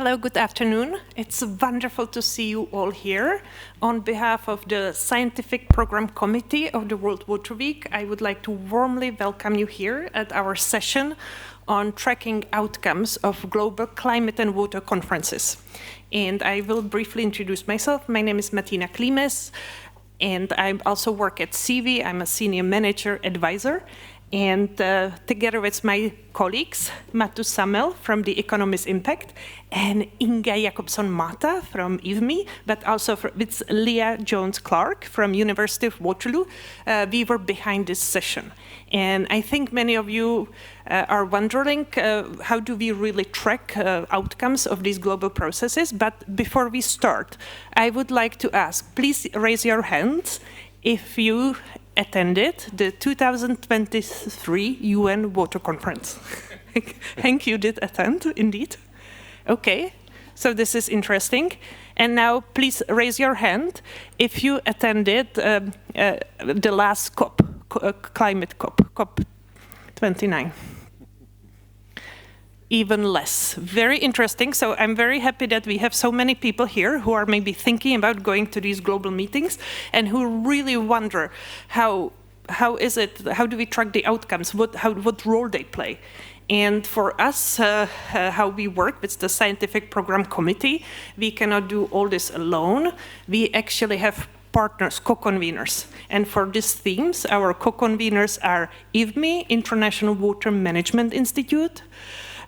Hello, good afternoon. It's wonderful to see you all here. On behalf of the Scientific Program Committee of the World Water Week, I would like to warmly welcome you here at our session on tracking outcomes of global climate and water conferences. And I will briefly introduce myself. My name is Martina Klimes, and I also work at SIWI. I'm a senior manager advisor. And together with my colleagues, Matu Samel from the Economist Impact and Inga Jakobson-Mata from IVMI, but also with Leah Jones-Clark from University of Waterloo, we were behind this session. And I think many of you are wondering how do we really track outcomes of these global processes. But before we start, I would like to ask, please raise your hands if you attended the 2023 UN Water Conference. Hank, you did attend, indeed. Okay, so this is interesting. And now please raise your hand if you attended the last COP, climate COP, COP29. Even less. Very interesting. So I'm very happy that we have so many people here who are maybe thinking about going to these global meetings and who really wonder how do we track the outcomes, what role they play. And for us, how we work with the Scientific Program Committee, we cannot do all this alone. We actually have partners, co-conveners. And for these themes, our co-conveners are IVMI, International Water Management Institute,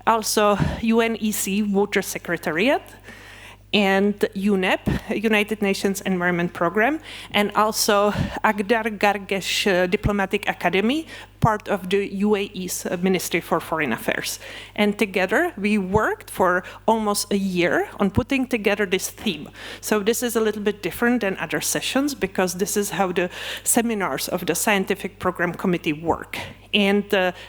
also UNEC Water Secretariat, and UNEP, United Nations Environment Programme, and also Agdar Gargesh Diplomatic Academy, part of the UAE's Ministry for Foreign Affairs. And together, we worked for almost a year on putting together this theme. So this is a little bit different than other sessions because this is how the seminars of the Scientific Program Committee work. And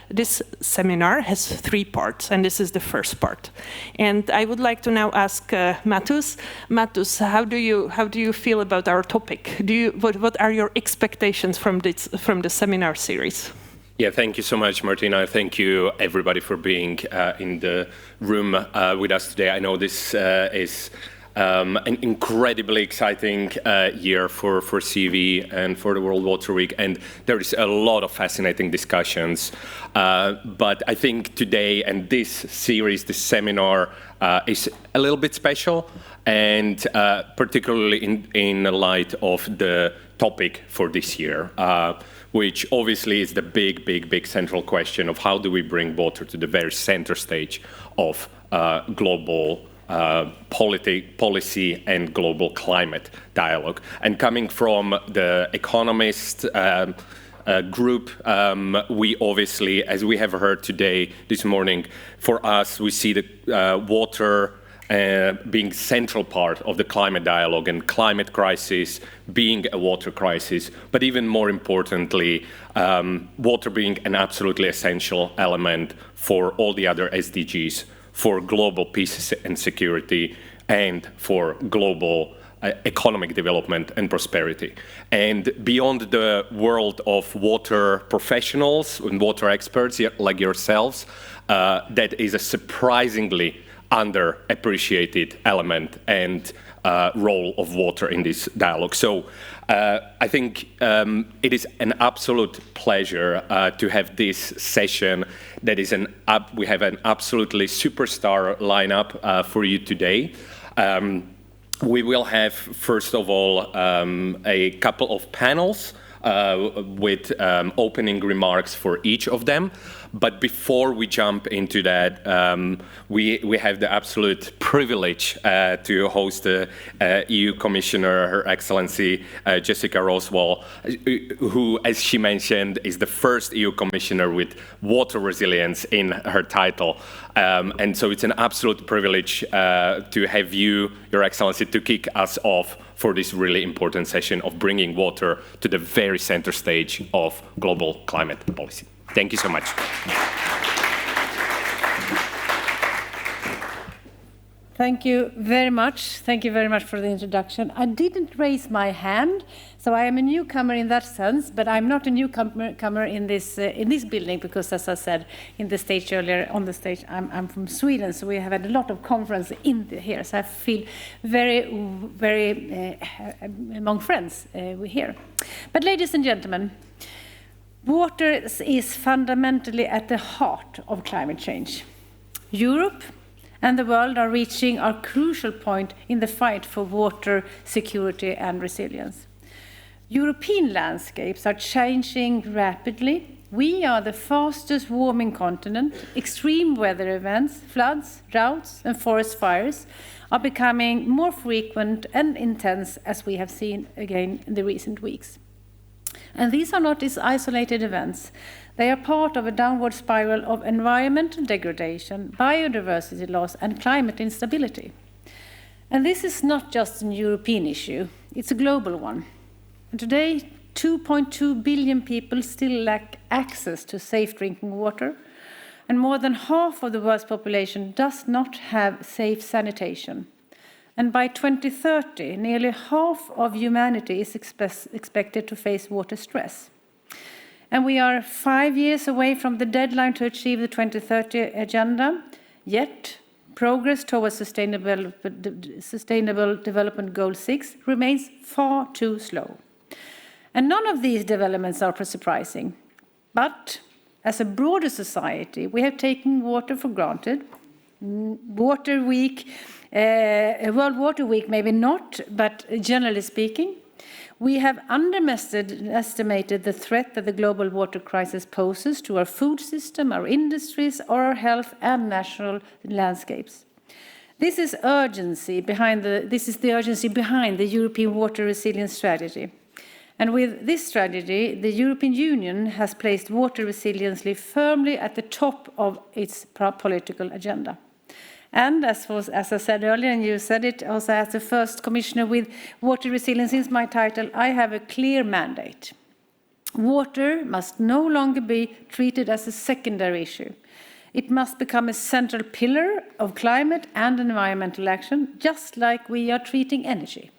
this seminar has 3 parts, and this is the first part. And I would like to now ask Matus. Matus, how do you feel about our topic? What are your expectations from the seminar series? Yeah, thank you so much, Martina. Thank you, everybody, for being in the room with us today. I know this is an incredibly exciting year for CIWI and for the World Water Week, and there is a lot of fascinating discussions. But I think today and this series, this seminar, is a little bit special, and particularly in light of the topic for this year, which obviously is the big central question of how do we bring water to the very center stage of global policy and global climate dialogue. And coming from the Economist group, we obviously, as we have heard today, this morning, for us, we see the water being central part of the climate dialogue and climate crisis being a water crisis, but even more importantly, water being an absolutely essential element for all the other SDGs, for global peace and security, and for global economic development and prosperity. And beyond the world of water professionals and water experts like yourselves, that is a surprisingly underappreciated element and role of water in this dialogue. So I think it is an absolute pleasure to have this session that is we have an absolutely superstar lineup for you today. We will have, first of all, a couple of panels with opening remarks for each of them. But before we jump into that, we have the absolute privilege to host the EU Commissioner, Her Excellency Jessica Roswell, who, as she mentioned, is the first EU Commissioner with water resilience in her title. And so it's an absolute privilege to have you, Your Excellency, to kick us off for this really important session of bringing water to the very center stage of global climate policy. Thank you so much. Thank you very much. Thank you very much for the introduction. I didn't raise my hand, so I am a newcomer in that sense, but I'm not a newcomer in this building because, as I said in the stage earlier, on the stage, I'm from Sweden, so we have had a lot of conferences here, so I feel very among friends here. But ladies and gentlemen, water is fundamentally at the heart of climate change. Europe and the world are reaching a crucial point in the fight for water security and resilience. European landscapes are changing rapidly. We are the fastest warming continent. Extreme weather events, floods, droughts, and forest fires are becoming more frequent and intense, as we have seen again in the recent weeks. And these are not isolated events. They are part of a downward spiral of environmental degradation, biodiversity loss, and climate instability. And this is not just a European issue, it's a global one. And today, 2.2 billion people still lack access to safe drinking water, and more than half of the world's population does not have safe sanitation. And by 2030, nearly half of humanity is expected to face water stress. And we are 5 years away from the deadline to achieve the 2030 agenda, yet progress towards Sustainable Development Goal 6 remains far too slow. And none of these developments are surprising. But as a broader society, we have taken water for granted. Water Week, World Water Week, maybe not, but generally speaking, we have underestimated the threat that the global water crisis poses to our food system, our industries, or our health and national landscapes. This is the urgency behind the European Water Resilience Strategy. And with this strategy, the European Union has placed water resilience firmly at the top of its political agenda. And as I said earlier, and you said it also as the first commissioner with water resilience is my title, I have a clear mandate. Water must no longer be treated as a secondary issue. It must become a central pillar of climate and environmental action, just like we are treating energy.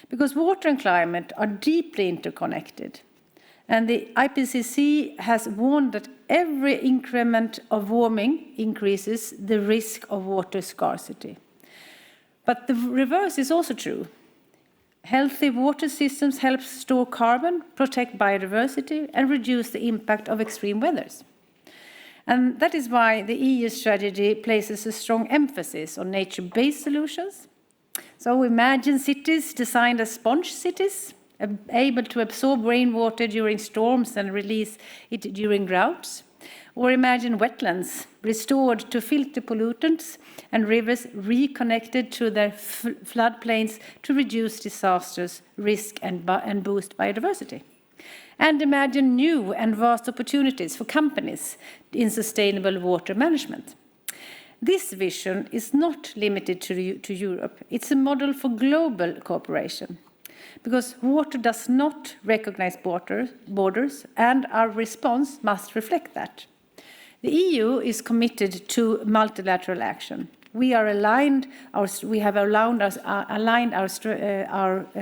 Because water and climate are deeply interconnected. And the IPCC has warned that every increment of warming increases the risk of water scarcity. But the reverse is also true. Healthy water systems help store carbon, protect biodiversity, and reduce the impact of extreme weathers. And that is why the EU strategy places a strong emphasis on nature-based solutions. So imagine cities designed as sponge cities, able to absorb rainwater during storms and release it during droughts. Or imagine wetlands restored to filter pollutants and rivers reconnected to their floodplains to reduce disasters, risk, and boost biodiversity. And imagine new and vast opportunities for companies in sustainable water management. This vision is not limited to Europe. It's a model for global cooperation. Because water does not recognize borders, and our response must reflect that. The EU is committed to multilateral action. We have aligned our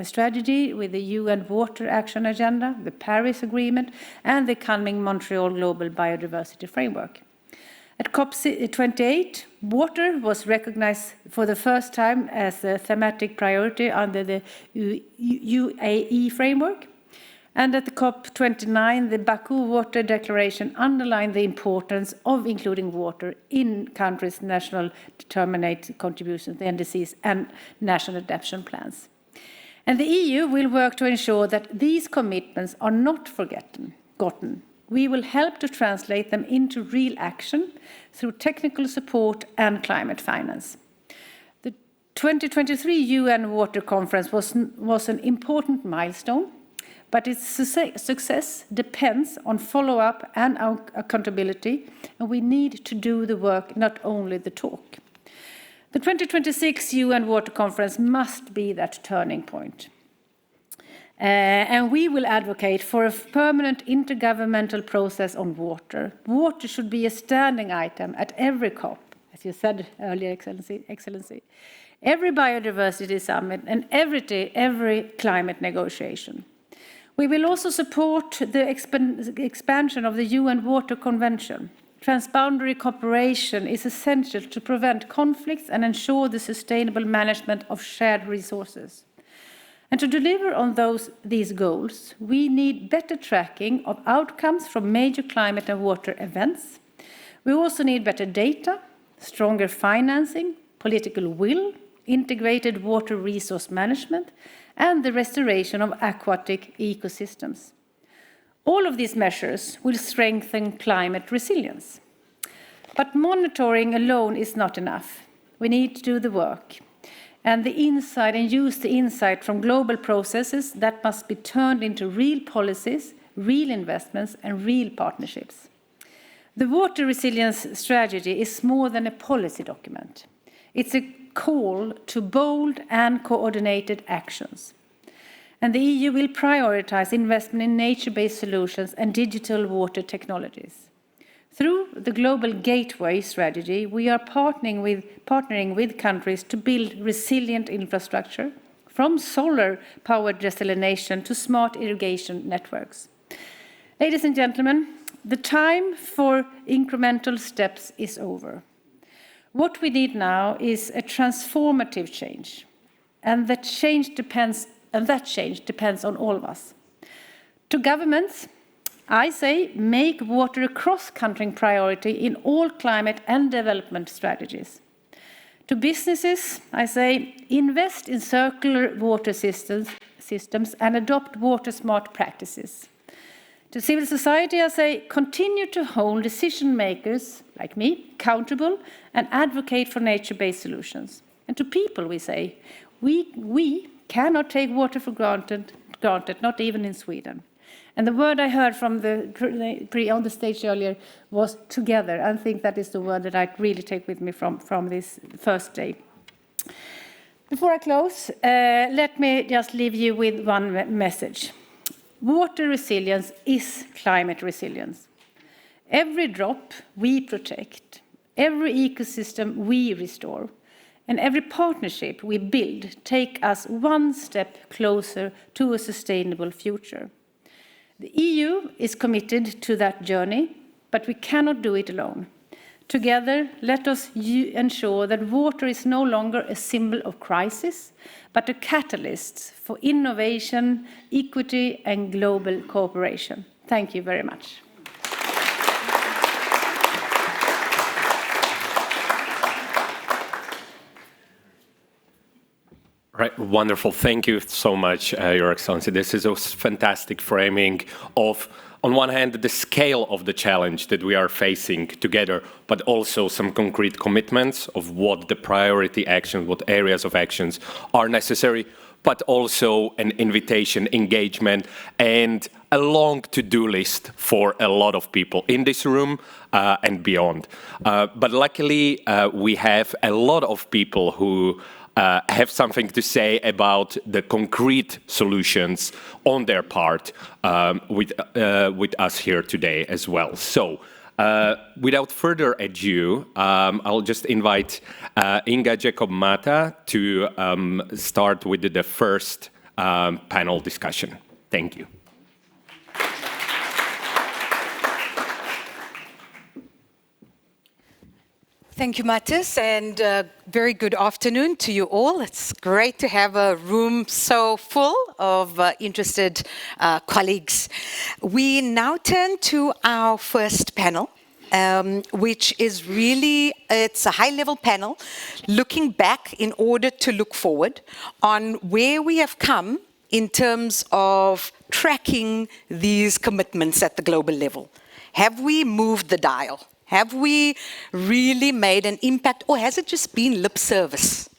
strategy with the UN Water Action Agenda, the Paris Agreement, and the coming Montreal Global Biodiversity Framework. At COP28, water was recognized for the first time as a thematic priority under the UAE framework. And at the COP29, the Baku Water Declaration underlined the importance of including water in countries' national determinate contributions, the NDCs, and national adaptation plans. And the EU will work to ensure that these commitments are not forgotten. We will help to translate them into real action through technical support and climate finance. The 2023 UN Water Conference was an important milestone, but its success depends on follow-up and accountability, and we need to do the work, not only the talk. The 2026 UN Water Conference must be that turning point. And we will advocate for a permanent intergovernmental process on water. Water should be a standing item at every COP, as you said earlier, Excellency, every biodiversity summit and every climate negotiation. We will also support the expansion of the UN Water Convention. Transboundary cooperation is essential to prevent conflicts and ensure the sustainable management of shared resources. And to deliver on these goals, we need better tracking of outcomes from major climate and water events. We also need better data, stronger financing, political will, integrated water resource management, and the restoration of aquatic ecosystems. All of these measures will strengthen climate resilience. But monitoring alone is not enough. We need to do the work and use the insight from global processes that must be turned into real policies, real investments, and real partnerships. The water resilience strategy is more than a policy document. It's a call to bold and coordinated actions. And the EU will prioritize investment in nature-based solutions and digital water technologies. Through the Global Gateway strategy, we are partnering with countries to build resilient infrastructure, from solar-powered desalination to smart irrigation networks. Ladies and gentlemen, the time for incremental steps is over. What we need now is a transformative change, and that change depends on all of us. To governments, I say make water a cross-cutting priority in all climate and development strategies. To businesses, I say invest in circular water systems and adopt water-smart practices. To civil society, I say continue to hold decision makers, like me, accountable and advocate for nature-based solutions. And to people, we say we cannot take water for granted, not even in Sweden. And the word I heard from on the stage earlier was together. I think that is the word that I really take with me from this first day. Before I close, let me just leave you with one message. Water resilience is climate resilience. Every drop we protect, every ecosystem we restore, and every partnership we build take us one step closer to a sustainable future. The EU is committed to that journey, but we cannot do it alone. Together, let us ensure that water is no longer a symbol of crisis, but a catalyst for innovation, equity, and global cooperation. Thank you very much. Right, wonderful. Thank you so much, Your Excellency. This is a fantastic framing of, on one hand, the scale of the challenge that we are facing together, but also some concrete commitments of what the priority actions, what areas of actions are necessary, but also an invitation, engagement, and a long to-do list for a lot of people in this room and beyond. But luckily, we have a lot of people who have something to say about the concrete solutions on their part with us here today as well. So, without further ado, I'll just invite Inga Jacob-Mata to start with the first panel discussion. Thank you. Thank you, Mattis, and very good afternoon to you all. It's great to have a room so full of interested colleagues. We now turn to our first panel, which is really, it's a high-level panel looking back in order to look forward on where we have come in terms of tracking these commitments at the global level. Have we moved the dial? Have we really made an impact, or has it just been lip service?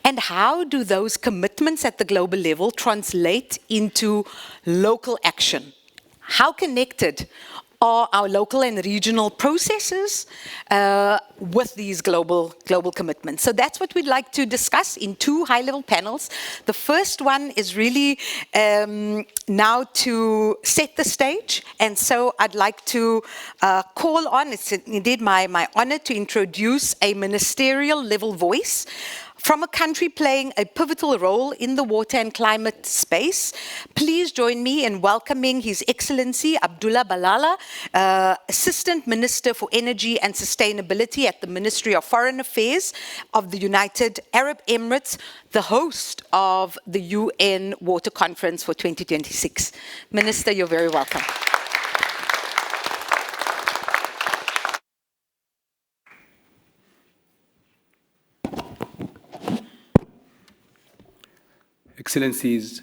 And how do those commitments at the global level translate into local action? How connected are our local and regional processes with these global commitments. So that's what we'd like to discuss in two high-level panels. The first one is really now to set the stage, and so I'd like to call on, it's indeed my honor to introduce a ministerial level voice from a country playing a pivotal role in the water and climate space. Please join me in welcoming His Excellency Abdullah Balala, Assistant Minister for Energy and Sustainability at the Ministry of Foreign Affairs of the United Arab Emirates, the host of the UN Water Conference for 2026. Minister, you're very welcome. Excellencies,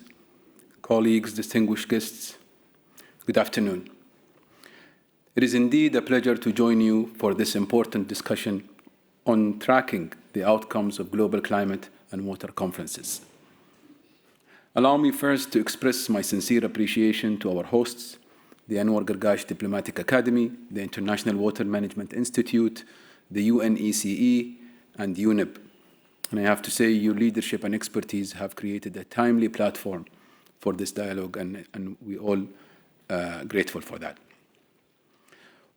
colleagues, distinguished guests, good afternoon. It is indeed a pleasure to join you for this important discussion on tracking the outcomes of global climate and water conferences. Allow me first to express my sincere appreciation to our hosts, the Anwar Gargash Diplomatic Academy, the International Water Management Institute, the UNECE, and UNEP. And I have to say, your leadership and expertise have created a timely platform for this dialogue, and we're all grateful for that.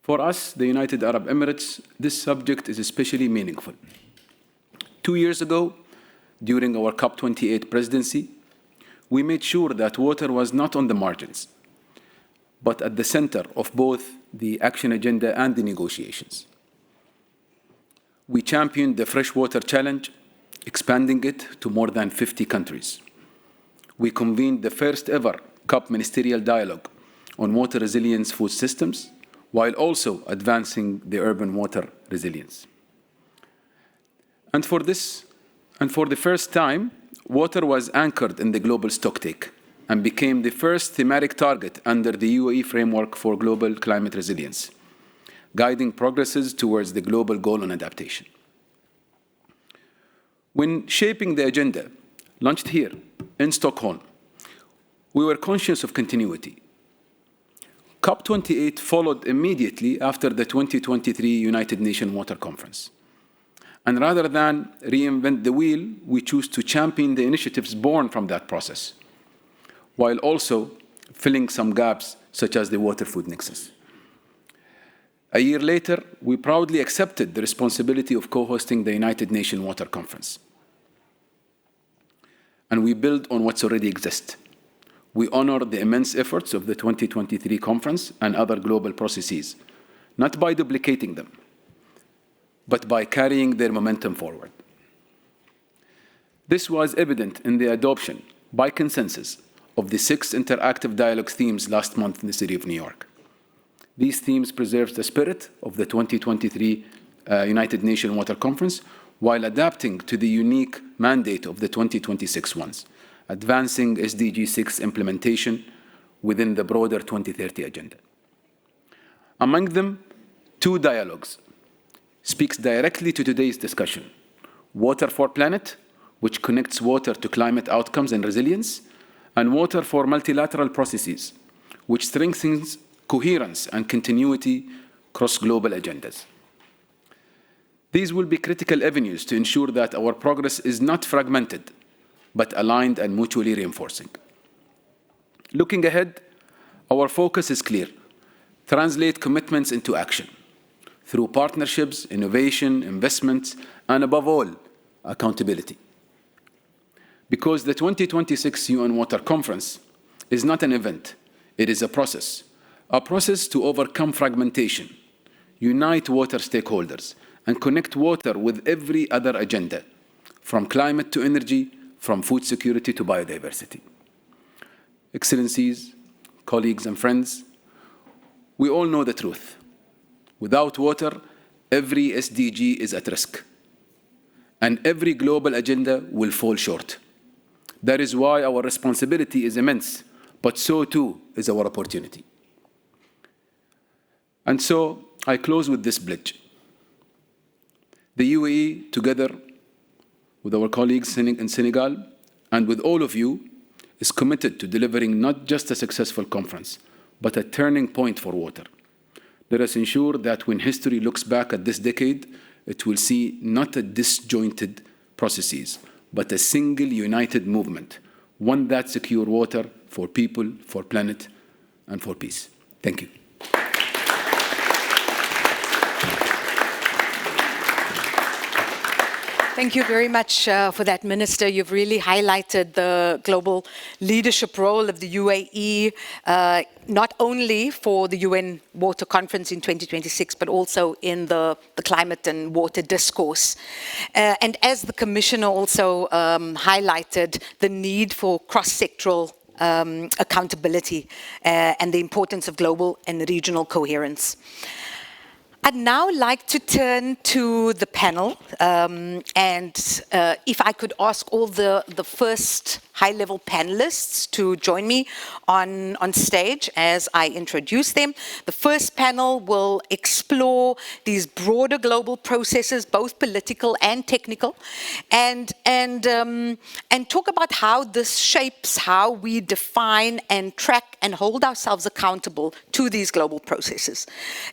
For us, the United Arab Emirates, this subject is especially meaningful. 2 years ago, during our COP28 presidency, we made sure that water was not on the margins, but at the center of both the action agenda and the negotiations. We championed the Freshwater Challenge, expanding it to more than 50 countries. We convened the first ever COP Ministerial Dialogue on water resilience food systems, while also advancing the urban water resilience. And for the first time, water was anchored in the global stocktake and became the first thematic target under the UAE framework for global climate resilience, guiding progresses towards the global goal on adaptation. When shaping the agenda, launched here in Stockholm, we were conscious of continuity. COP28 followed immediately after the 2023 United Nations Water Conference. And rather than reinvent the wheel, we choose to champion the initiatives born from that process, while also filling some gaps, such as the water-food nexus. A year later, we proudly accepted the responsibility of co-hosting the United Nations Water Conference. And we build on what's already exists. We honor the immense efforts of the 2023 conference and other global processes, not by duplicating them, but by carrying their momentum forward. This was evident in the adoption, by consensus, of the 6 interactive dialogue themes last month in the city of New York. These themes preserve the spirit of the 2023 United Nations Water Conference while adapting to the unique mandate of the 2026 ones, advancing SDG 6 implementation within the broader 2030 agenda. Among them, 2 dialogues speaks directly to today's discussion: Water for Planet, which connects water to climate outcomes and resilience, and Water for Multilateral Processes, which strengthens coherence and continuity across global agendas. These will be critical avenues to ensure that our progress is not fragmented, but aligned and mutually reinforcing. Looking ahead, our focus is clear: translate commitments into action through partnerships, innovation, investments, and above all, accountability. Because the 2026 UN Water Conference is not an event, it is a process to overcome fragmentation, unite water stakeholders, and connect water with every other agenda, from climate to energy, from food security to biodiversity. Excellencies, colleagues, and friends, we all know the truth. Without water, every SDG is at risk, and every global agenda will fall short. That is why our responsibility is immense, but so too is our opportunity. And so I close with this pledge. The UAE, together with our colleagues in Senegal and with all of you, is committed to delivering not just a successful conference, but a turning point for water, Let us ensure that when history looks back at this decade, it will see not a disjointed processes, but a single united movement, one that secures water for people, for planet, and for peace. Thank you. Thank you very much for that, Minister. You've really highlighted the global leadership role of the UAE, not only for the UN Water Conference in 2026, but also in the climate and water discourse. And as the Commissioner also highlighted, the need for cross-sectoral accountability and the importance of global and regional coherence. I'd now like to turn to the panel, and if I could ask all the first high-level panelists to join me on stage as I introduce them. The first panel will explore these broader global processes, both political and technical, and talk about how this shapes how we define and track and hold ourselves accountable to these global processes.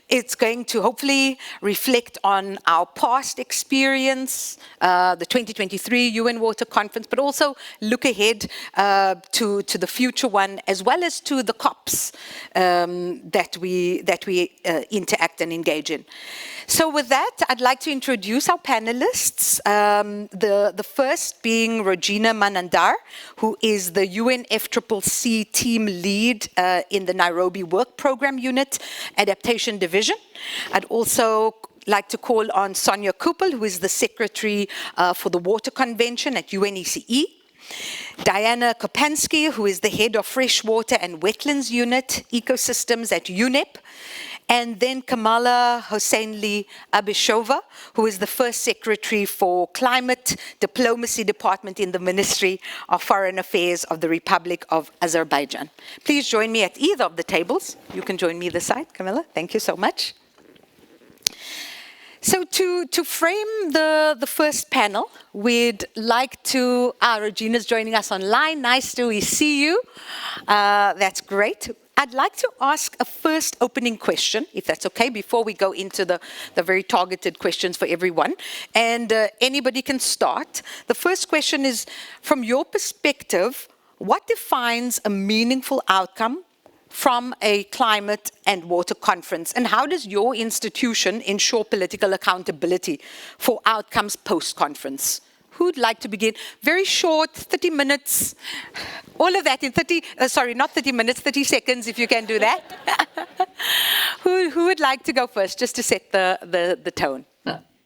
It's going to hopefully reflect on our past experience, the 2023 UN Water Conference, but also look ahead to the future one, as well as to the COPs that we interact and engage in. So with that, I'd like to introduce our panelists. The first being Regina Manandar, who is the UNFCCC team lead in the Nairobi Work Program Unit, Adaptation Division. I'd also like to call on Sonia Kupel, who is the Secretary for the Water Convention at UNECE. Diana Kopansky, who is the Head of Freshwater and Wetlands Unit, Ecosystems at UNEP. And then Kamala Hosseini Abishova, who is the First Secretary for Climate Diplomacy Department in the Ministry of Foreign Affairs of the Republic of Azerbaijan. Please join me at either of the tables. You can join me this side, Kamala. Thank you so much. So to frame the first panel, we'd like to, Regina's joining us online. Nice to see you. That's great. I'd like to ask a first opening question, if that's okay, before we go into the very targeted questions for everyone. And anybody can start. The first question is, from your perspective, what defines a meaningful outcome from a climate and water conference, and how does your institution ensure political accountability for outcomes post-conference? Who'd like to begin? Very short, 30 minutes, all of that in 30 seconds, if you can do that. Who would like to go first, just to set the tone?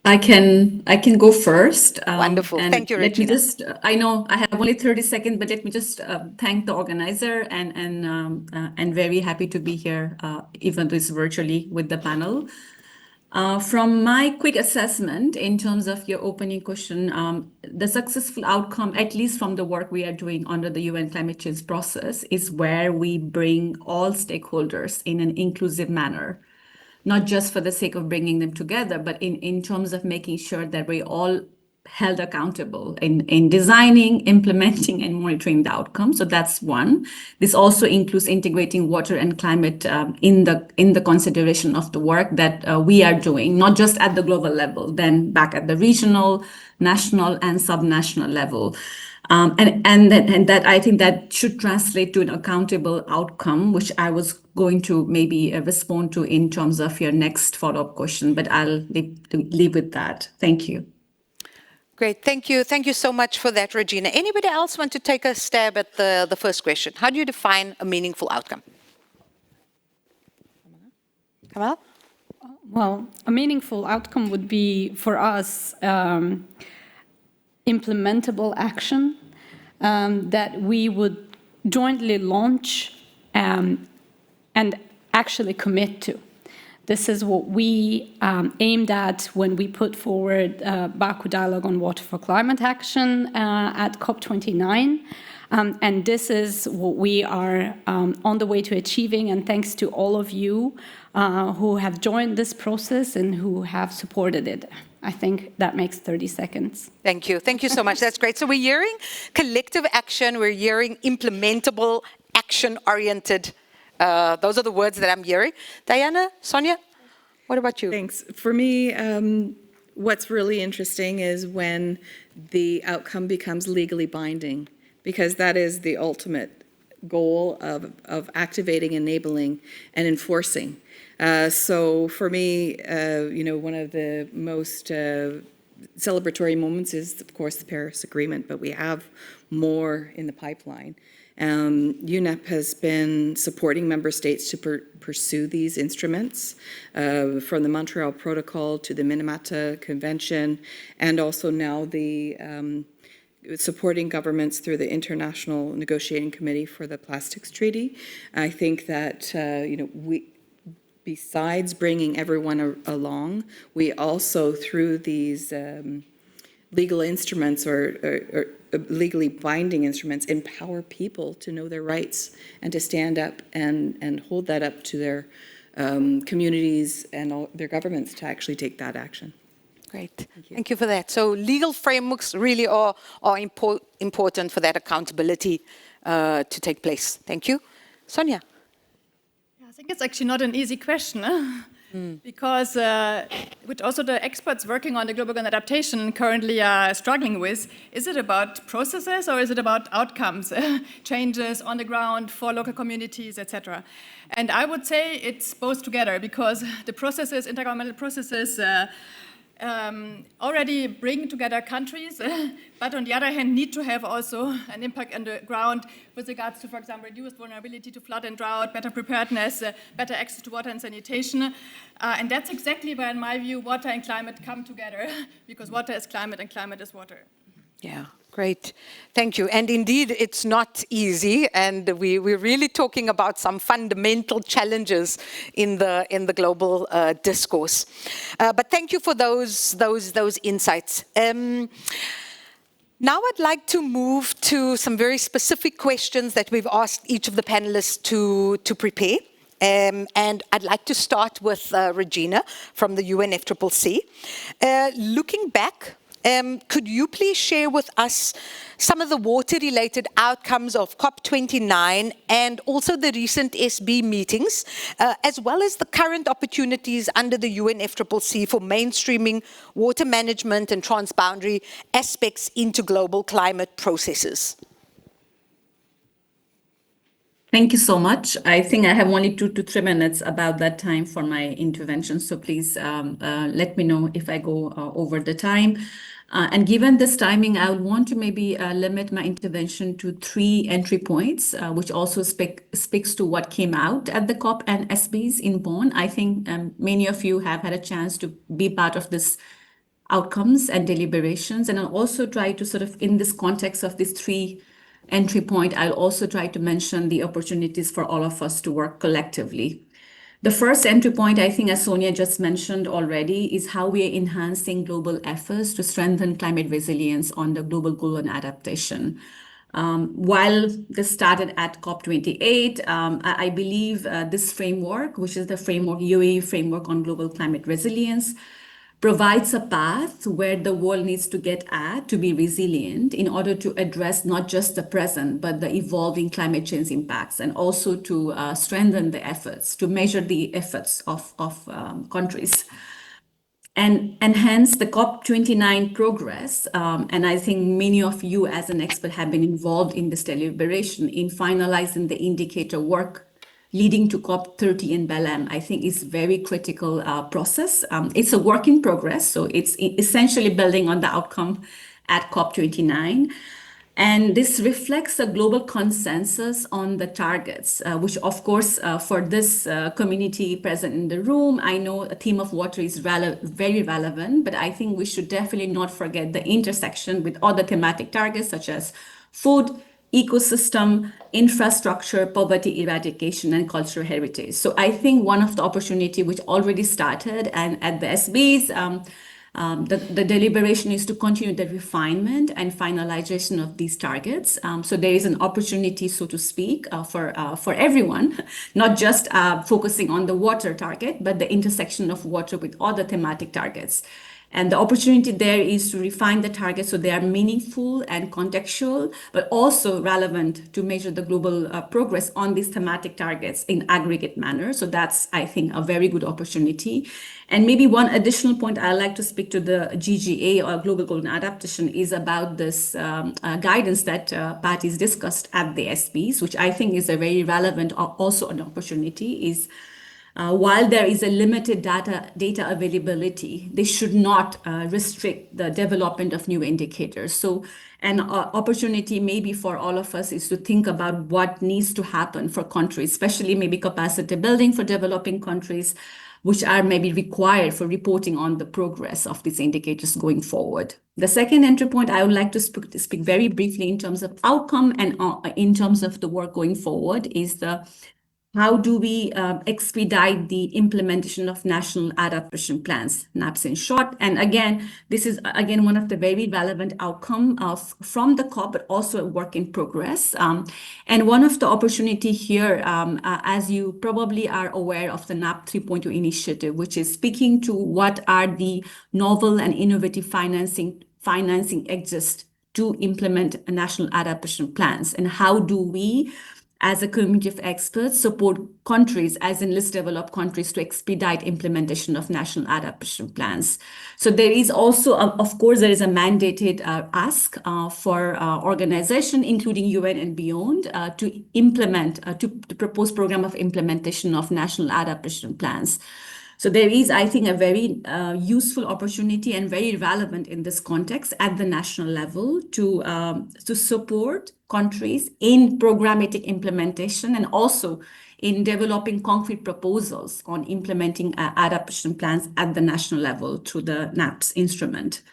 I can go first. Wonderful. Thank you, Regina. I know I have only 30 seconds, but let me just thank the organizer and very happy to be here, even though it's virtually with the panel. From my quick assessment, in terms of your opening question, the successful outcome, at least from the work we are doing under the UN climate change process, is where we bring all stakeholders in an inclusive manner. Not just for the sake of bringing them together, but in terms of making sure that we all held accountable in designing, implementing, and monitoring the outcome. So that's one. This also includes integrating water and climate in the consideration of the work that we are doing, not just at the global level, then back at the regional, national, and subnational level. And that I think that should translate to an accountable outcome, which I was going to maybe respond to in terms of your next follow-up question, but I'll leave with that. Thank you. Great, thank you. Thank you so much for that, Regina. Anybody else want to take a stab at the first question? How do you define a meaningful outcome? Kamal? Well, a meaningful outcome would be, for us, implementable action that we would jointly launch and actually commit to. This is what we aimed at when we put forward Baku Dialogue on Water for Climate Action at COP29. And this is what we are on the way to achieving, and thanks to all of you who have joined this process and who have supported it. I think that makes 30 seconds. Thank you. Thank you so much. That's great. So we're hearing collective action. We're hearing implementable, action-oriented. Those are the words that I'm hearing. Diana, Sonia? What about you? Thanks. For me, what's really interesting is when the outcome becomes legally binding, because that is the ultimate goal of activating, enabling, and enforcing. So for me, one of the most celebratory moments is, of course, the Paris Agreement, but we have more in the pipeline. UNEP has been supporting member states to pursue these instruments, from the Montreal Protocol to the Minamata Convention, and also now the supporting governments through the International Negotiating Committee for the Plastics Treaty. I think that, besides bringing everyone along, we also, through these legal instruments or legally binding instruments, empower people to know their rights and to stand up and hold that up to their communities and all their governments to actually take that action. Great. Thank you for that. So legal frameworks really are important for that accountability to take place. Thank you. Sonia. I think it's actually not an easy question, because which also the experts working on the global gun adaptation currently are struggling with. Is it about processes or is it about outcomes, changes on the ground for local communities, etc.? And I would say it's both together, because the processes, intergovernmental processes, already bring together countries, but on the other hand need to have also an impact on the ground with regards to, for example, reduced vulnerability to flood and drought, better preparedness, better access to water and sanitation. And that's exactly where, in my view, water and climate come together, because water is climate and climate is water. Yeah, great. Thank you. And indeed, it's not easy, and we're really talking about some fundamental challenges in the global discourse. But thank you for those insights. Now I'd like to move to some very specific questions that we've asked each of the panelists to prepare. And I'd like to start with Regina from the UNFCCC. Looking back, could you please share with us some of the water-related outcomes of COP29 and also the recent SB meetings, as well as the current opportunities under the UNFCCC for mainstreaming water management and transboundary aspects into global climate processes? Thank you so much. I think I have only 2 to 3 minutes about that time for my intervention, so please let me know if I go over the time. And given this timing, I would want to maybe limit my intervention to 3 entry points, which also speaks to what came out at the COP and SBs in Bonn. I think many of you have had a chance to be part of this outcomes and deliberations, and I'll also try to sort of, in this context of these 3 entry point, I'll also try to mention the opportunities for all of us to work collectively. The first entry point, I think, as Sonia just mentioned already, is how we are enhancing global efforts to strengthen climate resilience on the global goal and adaptation. While this started at COP28, I believe this framework, which is the framework, UAE framework on global climate resilience, provides a path where the world needs to get at to be resilient in order to address not just the present, but the evolving climate change impacts, and also to strengthen the efforts, to measure the efforts of countries. And hence the COP29 progress, and I think many of you as an expert have been involved in this deliberation in finalizing the indicator work leading to COP30 in Belém, I think is very critical process. It's a work in progress, so it's essentially building on the outcome at COP29. And this reflects a global consensus on the targets, which of course, for this community present in the room, I know a theme of water is very relevant, but I think we should definitely not forget the intersection with other thematic targets such as food, ecosystem, infrastructure, poverty eradication, and cultural heritage. So I think one of the opportunity which already started and at the SBs, the deliberation is to continue the refinement and finalization of these targets. So there is an opportunity, so to speak, for everyone, not just focusing on the water target, but the intersection of water with other thematic targets. And the opportunity there is to refine the targets so they are meaningful and contextual, but also relevant to measure the global progress on these thematic targets in aggregate manner. So that's, I think, a very good opportunity. And maybe one additional point I'd like to speak to the GGA, or Global Goal and Adaptation, is about this guidance that parties discussed at the SPs, which I think is a very relevant, also an opportunity, is while there is a limited data availability, they should not restrict the development of new indicators. So an opportunity maybe for all of us is to think about what needs to happen for countries, especially maybe capacity building for developing countries, which are maybe required for reporting on the progress of these indicators going forward. The second entry point I would like to speak very briefly in terms of outcome and in terms of the work going forward is how do we expedite the implementation of national adaptation plans, NAPs in short? And again, this is again one of the very relevant outcomes from the COP, but also a work in progress. And one of the opportunity here, as you probably are aware of the NAP 3.2 initiative, which is speaking to what are the novel and innovative financing exist to implement national adaptation plans, and how do we, as a community of experts, support countries, as in less developed countries, to expedite implementation of national adaptation plans. So there is also, of course, there is a mandated ask for organization, including UN and beyond, to implement, to propose program of implementation of national adaptation plans. So there is, I think, a very useful opportunity and very relevant in this context at the national level to support countries in programmatic implementation and also in developing concrete proposals on implementing adaptation plans at the national level through the NAPS instrument.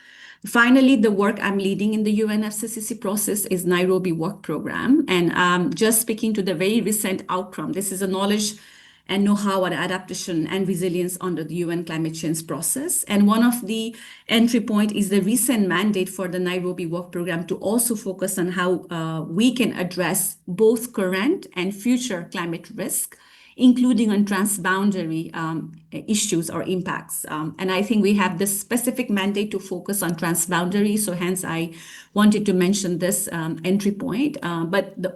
Finally, the work I'm leading in the UNFCCC process is Nairobi Work Program. And just speaking to the very recent outcome, this is a knowledge and know-how on adaptation and resilience under the UN climate change process. And one of the entry point is the recent mandate for the Nairobi Work Program to also focus on how we can address both current and future climate risk, including on transboundary issues or impacts. And I think we have this specific mandate to focus on transboundary, so hence I wanted to mention this entry point. But the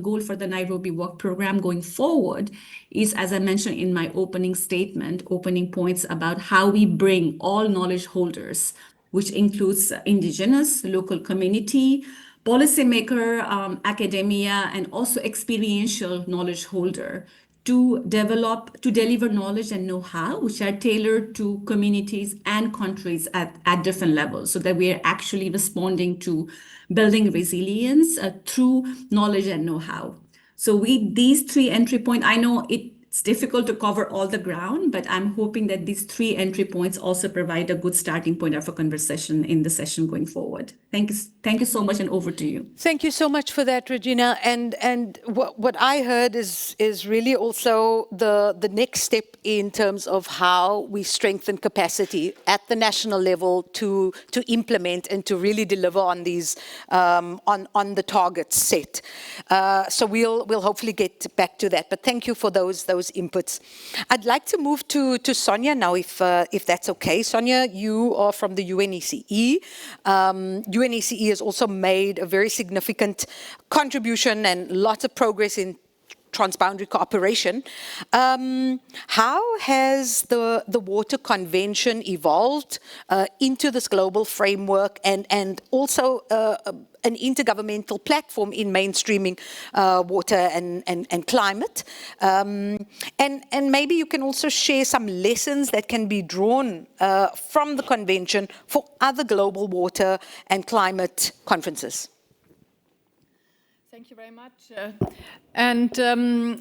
goal for the Nairobi Work Program going forward is, as I mentioned in my opening points about how we bring all knowledge holders, which includes indigenous, local community, policymaker, academia, and also experiential knowledge holder to deliver knowledge and know-how, which are tailored to communities and countries at different levels, so that we are actually responding to building resilience through knowledge and know-how. So with these three entry points, I know it's difficult to cover all the ground, but I'm hoping that these three entry points also provide a good starting point of a conversation in the session going forward. Thank you so much, and over to you. Thank you so much for that, Regina. And what I heard is really also the next step in terms of how we strengthen capacity at the national level to implement and to really deliver on these on the targets set. So we'll hopefully get back to that. But thank you for those inputs. I'd like to move to Sonia now, if that's okay. Sonia, you are from the UNECE. UNECE has also made a very significant contribution and lots of progress in transboundary cooperation. How has the Water Convention evolved into this global framework and also an intergovernmental platform in mainstreaming water and climate? And maybe you can also share some lessons that can be drawn from the convention for other global water and climate conferences. Thank you very much. And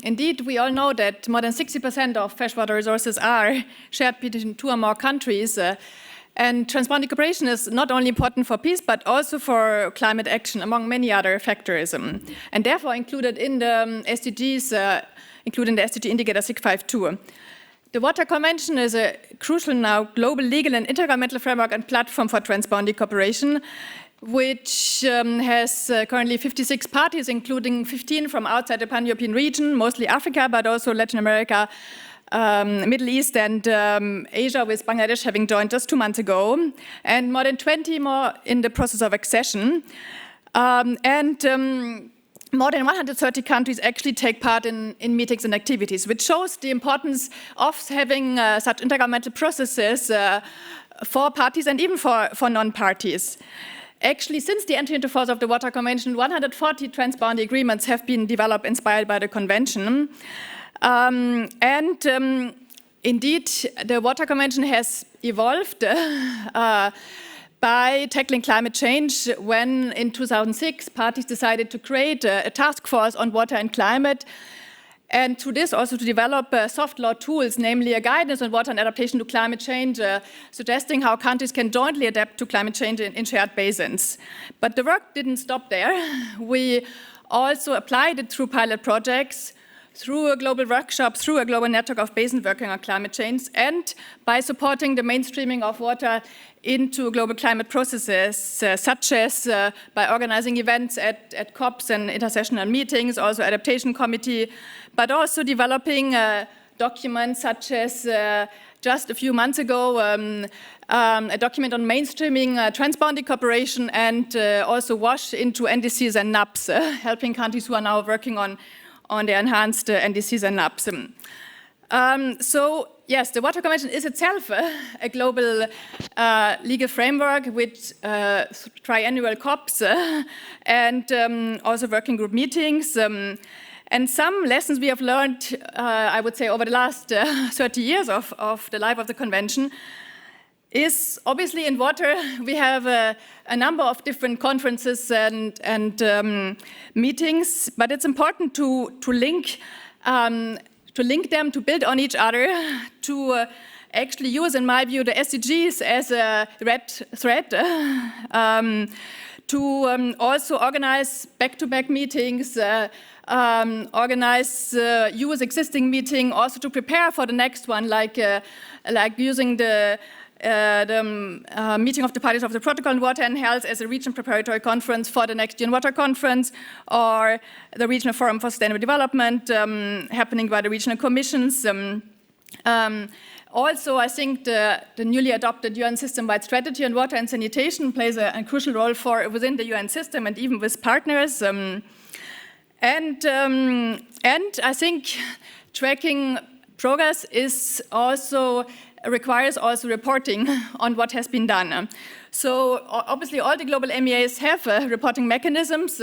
indeed, we all know that more than 60% of freshwater resources are shared between 2 or more countries. And transboundary cooperation is not only important for peace, but also for climate action, among many other factors. And therefore included in the SDGs, including the SDG indicator 652. The Water Convention is a crucial now global legal and intergovernmental framework and platform for transboundary cooperation, which has currently 56 parties, including 15 from outside the pan-European region, mostly Africa, but also Latin America, Middle East and Asia, with Bangladesh having joined just 2 months ago, and more than 20 more in the process of accession. More than 130 countries actually take part in meetings and activities, which shows the importance of having such intergovernmental processes for parties and even for non-parties. Actually, since the entry into force of the Water Convention, 140 transboundary agreements have been developed inspired by the Convention. Indeed, the Water Convention has evolved by tackling climate change when, in 2006, parties decided to create a task force on water and climate, and through this also to develop soft law tools, namely a guidance on water and adaptation to climate change, suggesting how countries can jointly adapt to climate change in shared basins. But the work didn't stop there. We also applied it through pilot projects, through a global workshop, through a global network of basins working on climate change, and by supporting the mainstreaming of water into global climate processes, such as by organizing events at COPs and intersessional meetings, also adaptation committee, but also developing documents such as just a few months ago, a document on mainstreaming transboundary cooperation and also WASH into NDCs and NAPs, helping countries who are now working on the enhanced NDCs and NAPs. So yes, the Water Convention is itself a global legal framework with triannual COPs and also working group meetings. And some lessons we have learned, I would say, over the last 30 years of the life of the Convention is obviously in water we have a number of different conferences and meetings, but it's important to link them, to build on each other, to actually use, in my view, the SDGs as a red thread, to also organize back-to-back meetings, use existing meeting, also to prepare for the next one, like using the meeting of the parties of the Protocol on Water and Health as a region preparatory conference for the next UN Water Conference, or the Regional Forum for Sustainable Development happening by the regional commissions. Also, I think the newly adopted UN system-wide strategy on water and sanitation plays a crucial role within the UN system and even with partners. And I think tracking progress requires also reporting on what has been done. So obviously all the global MEAs have reporting mechanisms,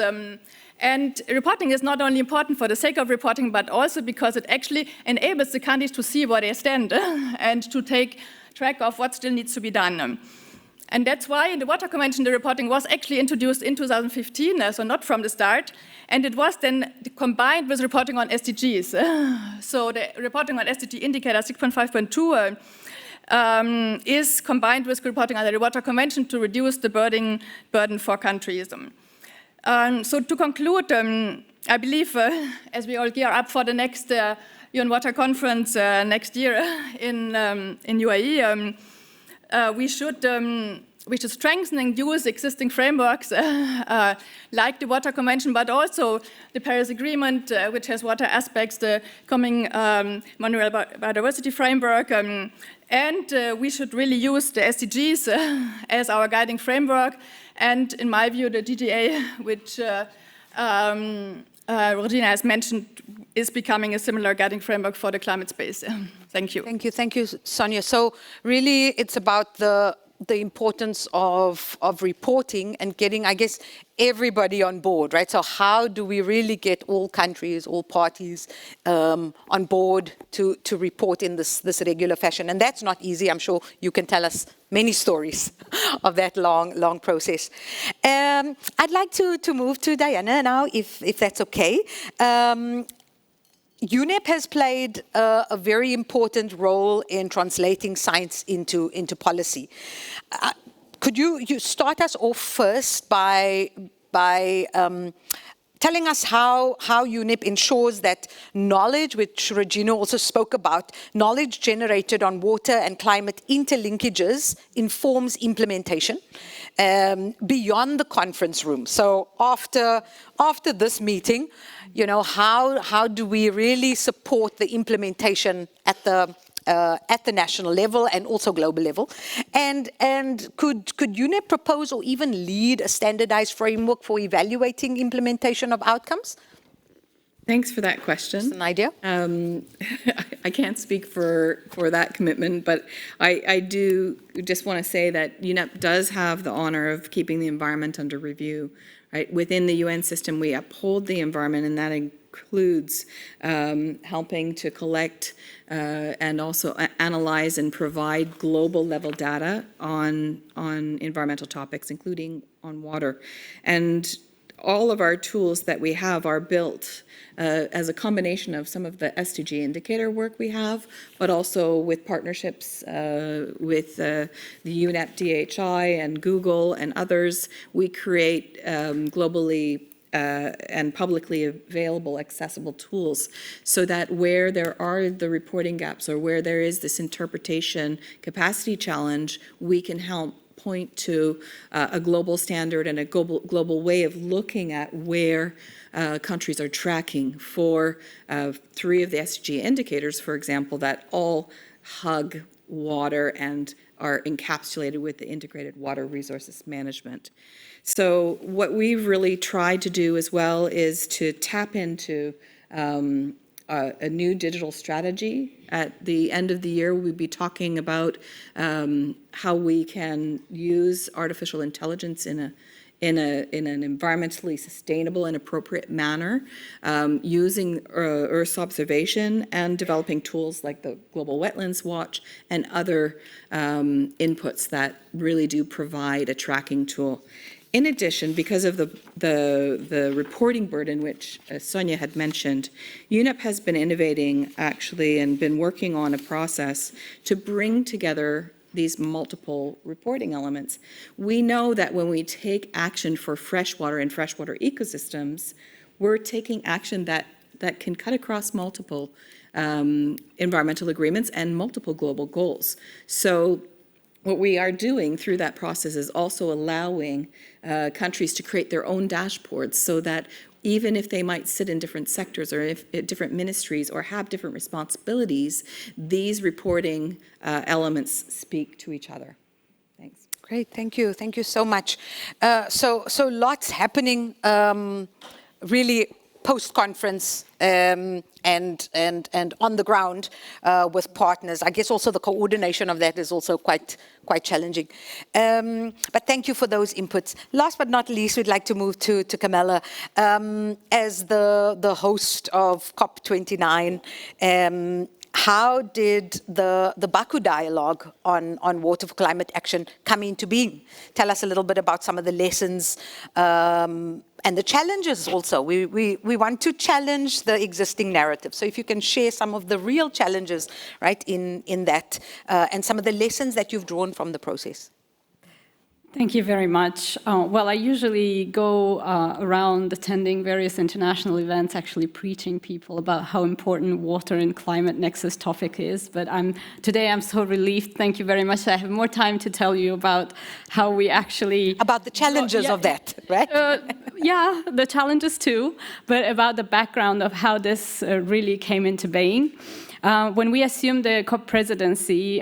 and reporting is not only important for the sake of reporting, but also because it actually enables the countries to see where they stand and to take track of what still needs to be done. And that's why in the Water Convention, the reporting was actually introduced in 2015, so not from the start, and it was then combined with reporting on SDGs. So the reporting on SDG indicator 6.5.2 is combined with reporting under the Water Convention to reduce the burden for countries. So to conclude, I believe as we all gear up for the next UN Water Conference next year in UAE, we should strengthen and use existing frameworks like the Water Convention, but also the Paris Agreement, which has water aspects, the coming Montreal Biodiversity Framework, and we should really use the SDGs as our guiding framework, and in my view, the GGA, which Regina has mentioned, is becoming a similar guiding framework for the climate space. Thank you. Thank you, Sonia. So really, it's about the importance of reporting and getting, I guess, everybody on board, right? So how do we really get all countries, all parties on board to report in this regular fashion? And that's not easy. I'm sure you can tell us many stories of that long process. I'd like to move to Diana now, if that's okay. UNEP has played a very important role in translating science into policy. Could you start us off first by telling us how UNEP ensures that knowledge, which Regina also spoke about, knowledge generated on water and climate interlinkages informs implementation beyond the conference room. So after this meeting, you know, how do we really support the implementation at the national level and also global level? And could UNEP propose or even lead a standardized framework for evaluating implementation of outcomes? Thanks for that question. Just an idea? I can't speak for that commitment, but I do just want to say that UNEP does have the honor of keeping the environment under review. Right? Within the UN system, we uphold the environment, and that includes helping to collect and also analyze and provide global level data on environmental topics, including on water. And all of our tools that we have are built as a combination of some of the SDG indicator work we have, but also with partnerships with the UNEP DHI and Google and others. We create globally and publicly available accessible tools so that where there are the reporting gaps or where there is this interpretation capacity challenge, we can help point to a global standard and a global way of looking at where countries are tracking for 3 of the SDG indicators, for example, that all hug water and are encapsulated with the integrated water resources management. So what we've really tried to do as well is to tap into a new digital strategy. At the end of the year, we'll be talking about how we can use artificial intelligence in an environmentally sustainable and appropriate manner, using Earth's observation and developing tools like the Global Wetlands Watch and other inputs that really do provide a tracking tool. In addition, because of the reporting burden, which Sonia had mentioned, UNEP has been innovating actually and been working on a process to bring together these multiple reporting elements. We know that when we take action for freshwater and freshwater ecosystems, we're taking action that can cut across multiple environmental agreements and multiple global goals. So what we are doing through that process is also allowing countries to create their own dashboards so that even if they might sit in different sectors or if different ministries or have different responsibilities, these reporting elements speak to each other. Thanks. Great, thank you. Thank you so much. So lots happening really post-conference and on the ground with partners. I guess also the coordination of that is also quite challenging. But thank you for those inputs. Last but not least, we'd like to move to Camilla. As the host of COP29, how did the Baku Dialogue on water for climate action come into being? Tell us a little bit about some of the lessons and the challenges also. We want to challenge the existing narrative. So if you can share some of the real challenges, right, in that, and some of the lessons that you've drawn from the process. Thank you very much. Well, I usually go around attending various international events, actually preaching people about how important water and climate nexus topic is. But today I'm so relieved. Thank you very much. I have more time to tell you about how we actually... About the challenges of that, right? Yeah, the challenges too, but about the background of how this really came into being. When we assumed the COP presidency,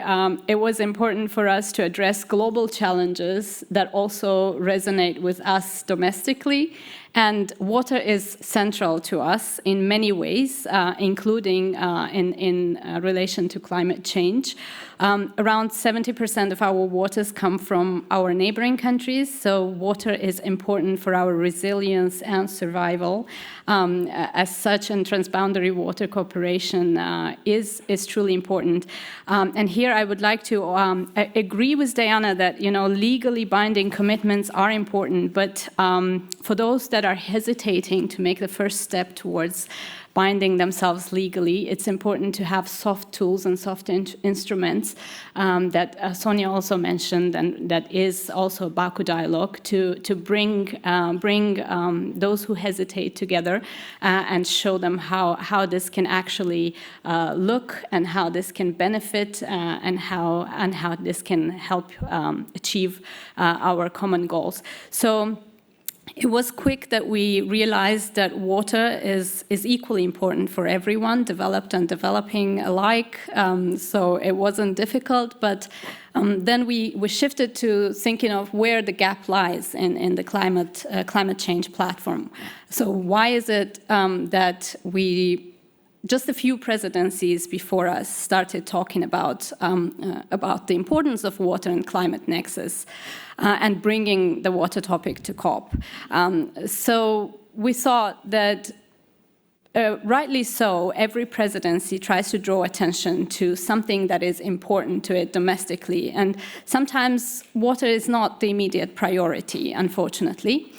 it was important for us to address global challenges that also resonate with us domestically. And water is central to us in many ways, including in relation to climate change. Around 70% of our waters come from our neighboring countries, so water is important for our resilience and survival. As such, and transboundary water cooperation is truly important. And here I would like to agree with Diana that, you know, legally binding commitments are important, but for those that are hesitating to make the first step towards binding themselves legally. It's important to have soft tools and soft instruments that Sonia also mentioned, and that is also Baku Dialogue, to bring those who hesitate together and show them how this can actually look, and how this can benefit, and how this can help achieve our common goals. So it was quick that we realized that water is equally important for everyone, developed and developing alike. So it wasn't difficult, but then we shifted to thinking of where the gap lies in the climate change platform. So why is it that we, just a few presidencies before us, started talking about the importance of water and climate nexus and bringing the water topic to COP. So we thought that, rightly so, every presidency tries to draw attention to something that is important to it domestically. And sometimes water is not the immediate priority, unfortunately.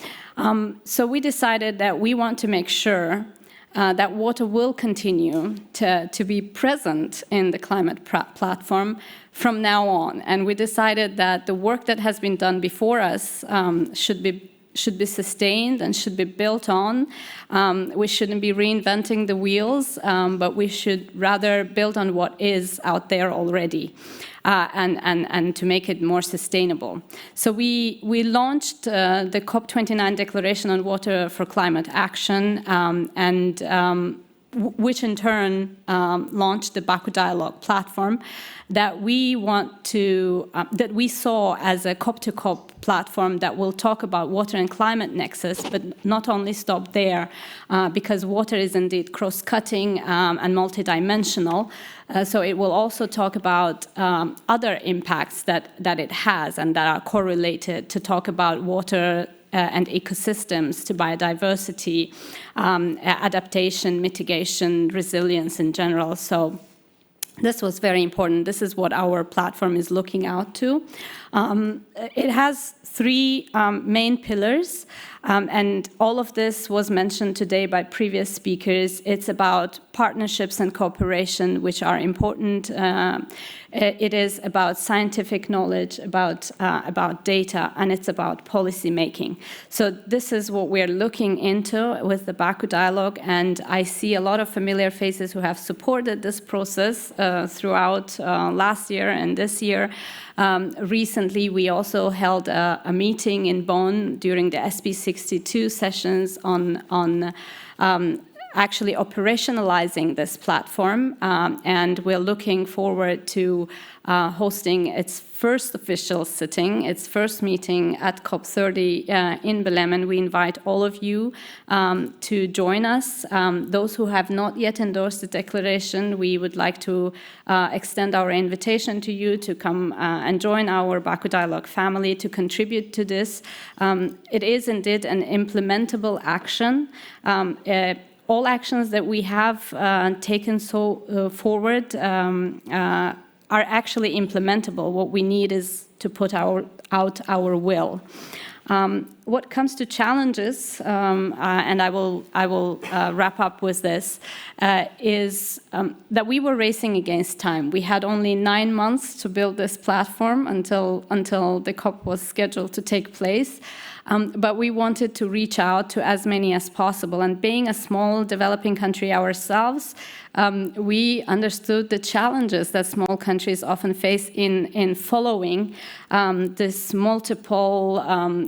So we decided that we want to make sure that water will continue to be present in the climate platform from now on. And we decided that the work that has been done before us should be sustained and should be built on. We shouldn't be reinventing the wheels, but we should rather build on what is out there already. And to make it more sustainable. So we launched the COP29 Declaration on Water for Climate Action, which in turn launched the Baku Dialogue platform that we want to, that we saw as a COP2COP platform that will talk about water and climate nexus, but not only stop there, because water is indeed cross-cutting and multidimensional. So it will also talk about other impacts that it has and that are correlated, to talk about water and ecosystems, to biodiversity, adaptation, mitigation, resilience in general. So this was very important. This is what our platform is looking out to. It has three main pillars, and all of this was mentioned today by previous speakers. It's about partnerships and cooperation, which are important. It is about scientific knowledge, about data, and it's about policy making. So this is what we're looking into with the Baku Dialogue, and I see a lot of familiar faces who have supported this process throughout last year and this year. Recently, we also held a meeting in Bonn during the SB62 sessions on actually operationalizing this platform, and we're looking forward to hosting its first official sitting, its first meeting at COP30 in Belém, and we invite all of you to join us. Those who have not yet endorsed the declaration, we would like to extend our invitation to you to come and join our Baku Dialogue family to contribute to this. It is indeed an implementable action. All actions that we have taken forward are actually implementable. What we need is to put out our will. What comes to challenges, and I will wrap up with this, is that we were racing against time. We had only 9 months to build this platform until the COP was scheduled to take place. But we wanted to reach out to as many as possible. And being a small developing country ourselves, we understood the challenges that small countries often face in following this multiple,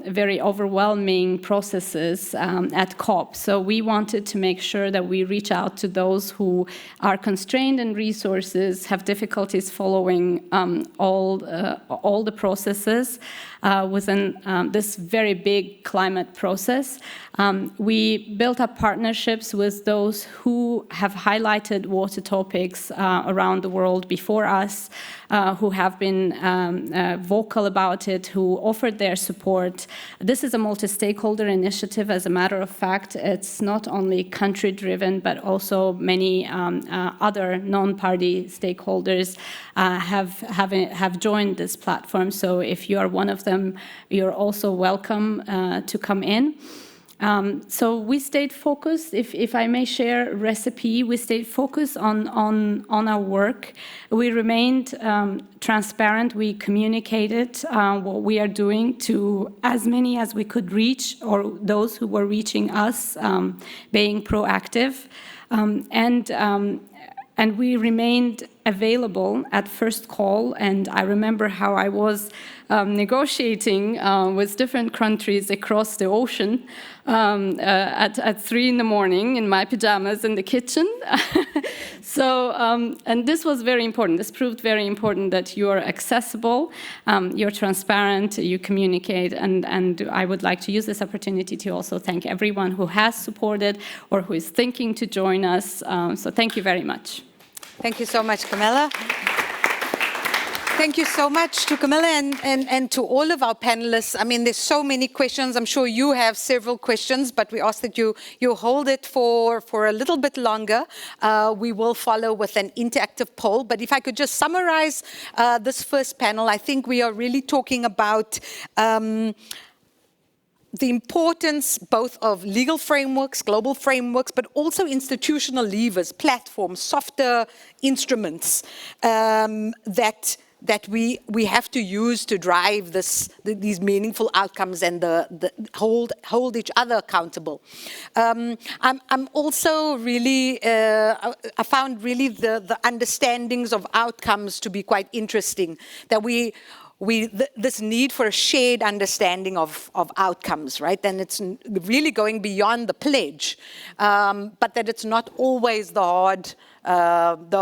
very overwhelming processes at COP. So we wanted to make sure that we reach out to those who are constrained in resources, have difficulties following all the processes within this very big climate process. We built up partnerships with those who have highlighted water topics around the world before us, who have been vocal about it, who offered their support. This is a multi-stakeholder initiative, as a matter of fact. It's not only country-driven, but also many other non-party stakeholders have joined this platform. So if you are one of them, you're also welcome to come in. So we stayed focused. If I may share a recipe, we stayed focused on our work. We remained transparent. We communicated what we are doing to as many as we could reach, or those who were reaching us, being proactive. And we remained available at first call. And I remember how I was negotiating with different countries across the ocean at 3 in the morning in my pajamas in the kitchen. So, and this was very important. This proved very important that you are accessible, you're transparent, you communicate, and I would like to use this opportunity to also thank everyone who has supported or who is thinking to join us. So thank you very much. Thank you so much, Camilla. Thank you so much to Camilla and to all of our panelists. I mean, there's so many questions. I'm sure you have several questions, but we ask that you hold it for a little bit longer. We will follow with an interactive poll. But if I could just summarize this first panel, I think we are really talking about the importance both of legal frameworks, global frameworks, but also institutional levers, platforms, softer instruments that we have to use to drive these meaningful outcomes and hold each other accountable. I'm also really, I found really the understandings of outcomes to be quite interesting, that this need for a shared understanding of outcomes, right? And it's really going beyond the pledge, but that it's not always the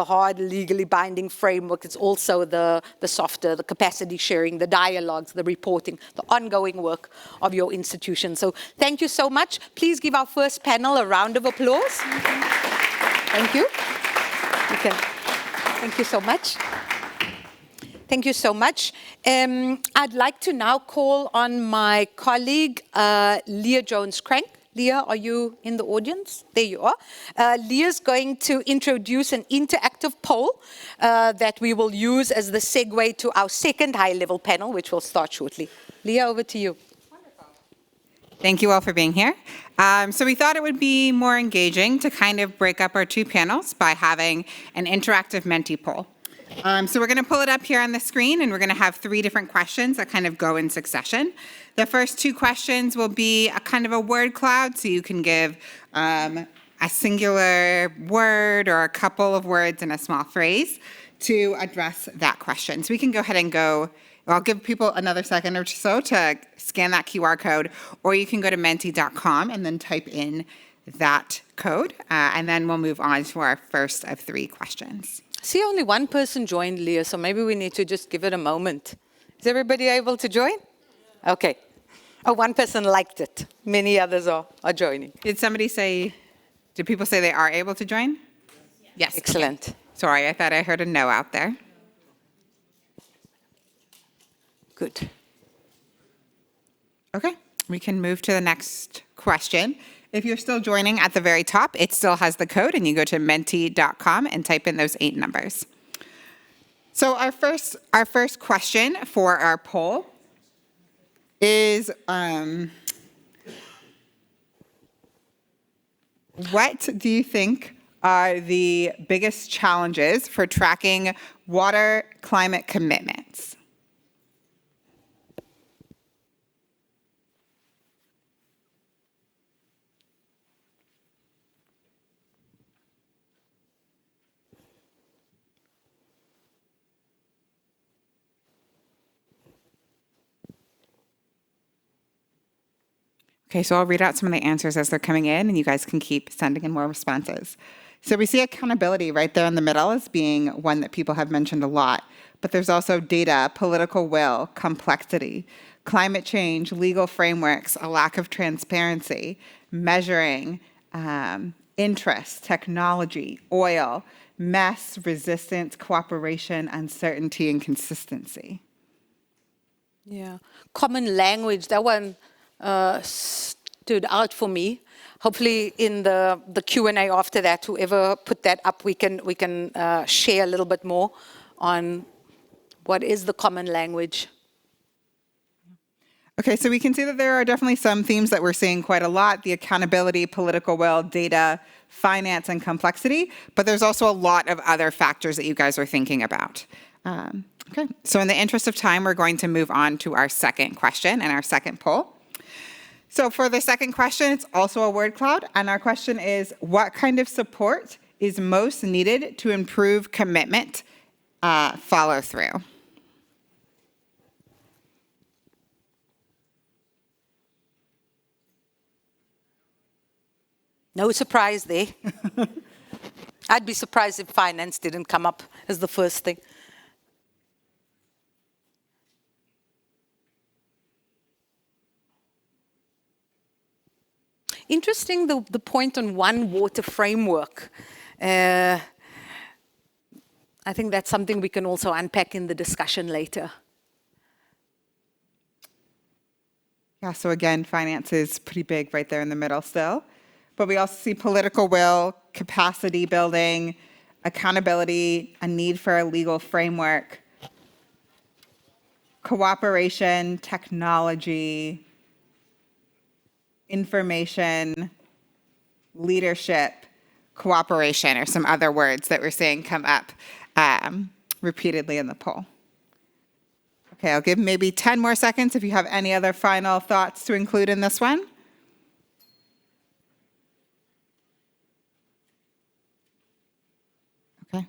hard legally binding framework. It's also the softer, the capacity sharing, the dialogues, the reporting, the ongoing work of your institution. So thank you so much. Please give our first panel a round of applause. Thank you. Okay. Thank you so much. Thank you so much. I'd like to now call on my colleague, Leah Jones-Crank. Leah, are you in the audience? There you are. Leah's going to introduce an interactive poll that we will use as the segue to our second high-level panel, which will start shortly. Leah, over to you. Wonderful. Thank you all for being here. So we thought it would be more engaging to kind of break up our two panels by having an interactive Menti poll. So we're going to pull it up here on the screen, and we're going to have 3 different questions that kind of go in succession. The first 2 questions will be a kind of a word cloud, so you can give a singular word or a couple of words in a small phrase to address that question. So we can go ahead and go. I'll give people another second or so to scan that QR code, or you can go to menti.com and then type in that code, and then we'll move on to our first of 3 questions. See, only one person joined, Leah, so maybe we need to just give it a moment. Is everybody able to join? Okay. Oh, one person liked it. Many others are joining. Did people say they are able to join? Yes. Excellent. Sorry, I thought I heard a no out there. Good. Okay, we can move to the next question. If you're still joining at the very top, it still has the code, and you go to menti.com and type in those 8 numbers. So our first question for our poll is, what do you think are the biggest challenges for tracking water climate commitments? Okay, so I'll read out some of the answers as they're coming in, and you guys can keep sending in more responses. So we see accountability right there in the middle as being one that people have mentioned a lot, but there's also data, political will, complexity, climate change, legal frameworks, a lack of transparency, measuring, interest, technology, oil, mess, resistance, cooperation, uncertainty, and consistency. Yeah, common language, that one stood out for me. Hopefully in the Q&A after that, whoever put that up, we can share a little bit more on what is the common language. Okay, so we can see that there are definitely some themes that we're seeing quite a lot: the accountability, political will, data, finance, and complexity. But there's also a lot of other factors that you guys are thinking about. Okay, so in the interest of time, we're going to move on to our second question and our second poll. So for the second question, it's also a word cloud, and our question is, what kind of support is most needed to improve commitment follow through? No surprise there. I'd be surprised if finance didn't come up as the first thing. Interesting, the point on one water framework. I think that's something we can also unpack in the discussion later. Yeah, so again, finance is pretty big right there in the middle still. But we also see political will, capacity building, accountability, a need for a legal framework, cooperation, technology, information, leadership, cooperation, or some other words that we're seeing come up repeatedly in the poll. Okay, I'll give maybe 10 more seconds if you have any other final thoughts to include in this one. Okay.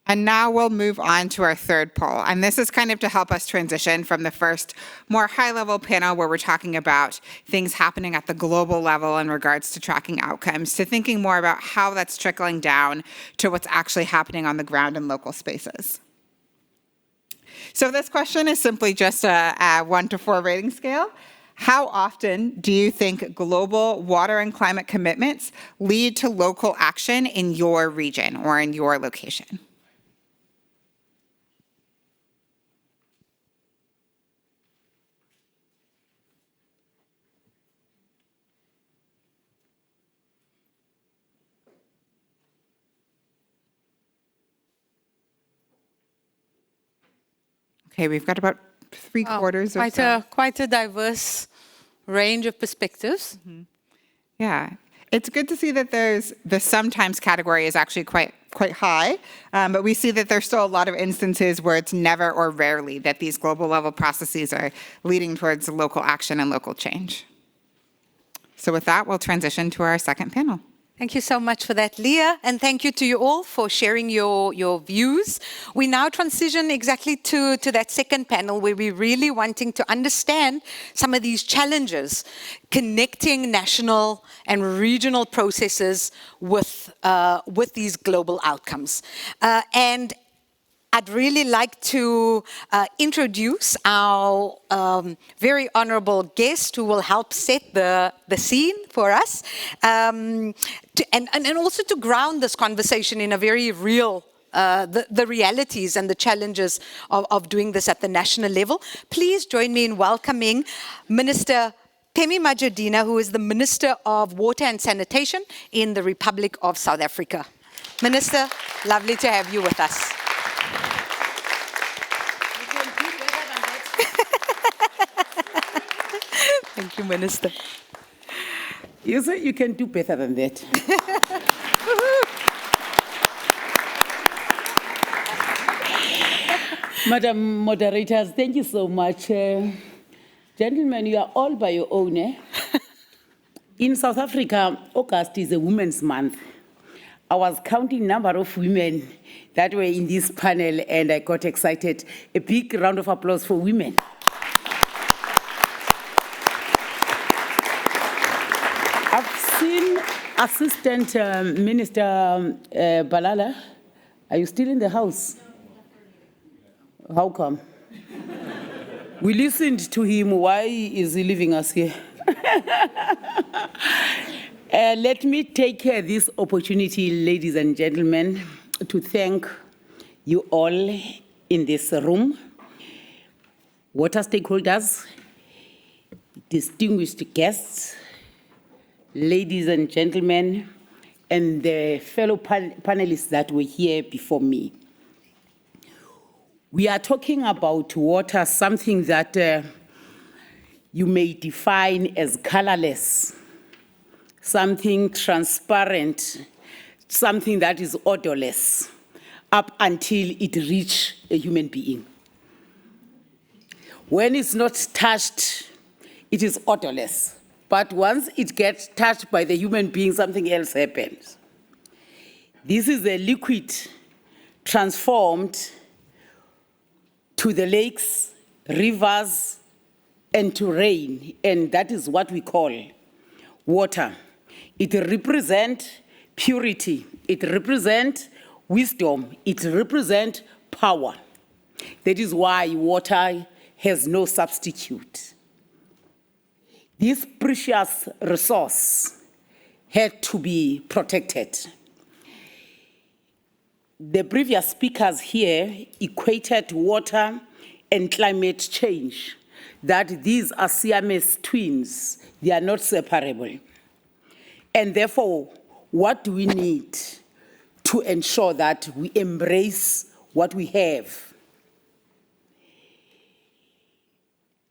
And now we'll move on to our third poll. And this is kind of to help us transition from the first more high-level panel where we're talking about things happening at the global level in regards to tracking outcomes, to thinking more about how that's trickling down to what's actually happening on the ground in local spaces. So this question is simply just a 1 to 4 rating scale. How often do you think global water and climate commitments lead to local action in your region or in your location? Okay, we've got about 3/4 or so. Quite a diverse range of perspectives. Mm-hmm. Yeah, it's good to see that there's the sometimes category is actually quite high, but we see that there's still a lot of instances where it's never or rarely that these global level processes are leading towards local action and local change. So with that, we'll transition to our second panel. Thank you so much for that, Leah, and thank you to you all for sharing your views. We now transition exactly to that second panel where we're really wanting to understand some of these challenges, connecting national and regional processes with these global outcomes. And I'd really like to introduce our very honorable guest who will help set the scene for us, and also to ground this conversation in a very real, the realities and the challenges of doing this at the national level. Please join me in welcoming Minister Phemi Majadina, who is the Minister of Water and Sanitation in the Republic of South Africa. Minister, lovely to have you with us. Thank you, Minister. You say you can do better than that. Madam Moderators, thank you so much. Gentlemen, you are all by your own. In South Africa, August is a Women's Month. I was counting number of women that were in this panel and I got excited. A big round of applause for women. I've seen Assistant Minister Balala. Are you still in the house? How come? We listened to him. Why is he leaving us here? Let me take this opportunity, ladies and gentlemen, to thank you all in this room, water stakeholders, distinguished guests, ladies and gentlemen, and the fellow panelists that were here before me. We are talking about water, something that you may define as colorless, something transparent, something that is odorless, up until it reaches a human being. When it's not touched, it is odorless. But once it gets touched by the human being, something else happens. This is a liquid transformed to the lakes, rivers, and to rain, and that is what we call water. It represents purity, it represents wisdom, it represents power. That is why water has no substitute. This precious resource had to be protected. The previous speakers here equated water and climate change, that these are Siamese twins. They are not separable. And therefore, what do we need to ensure that we embrace what we have?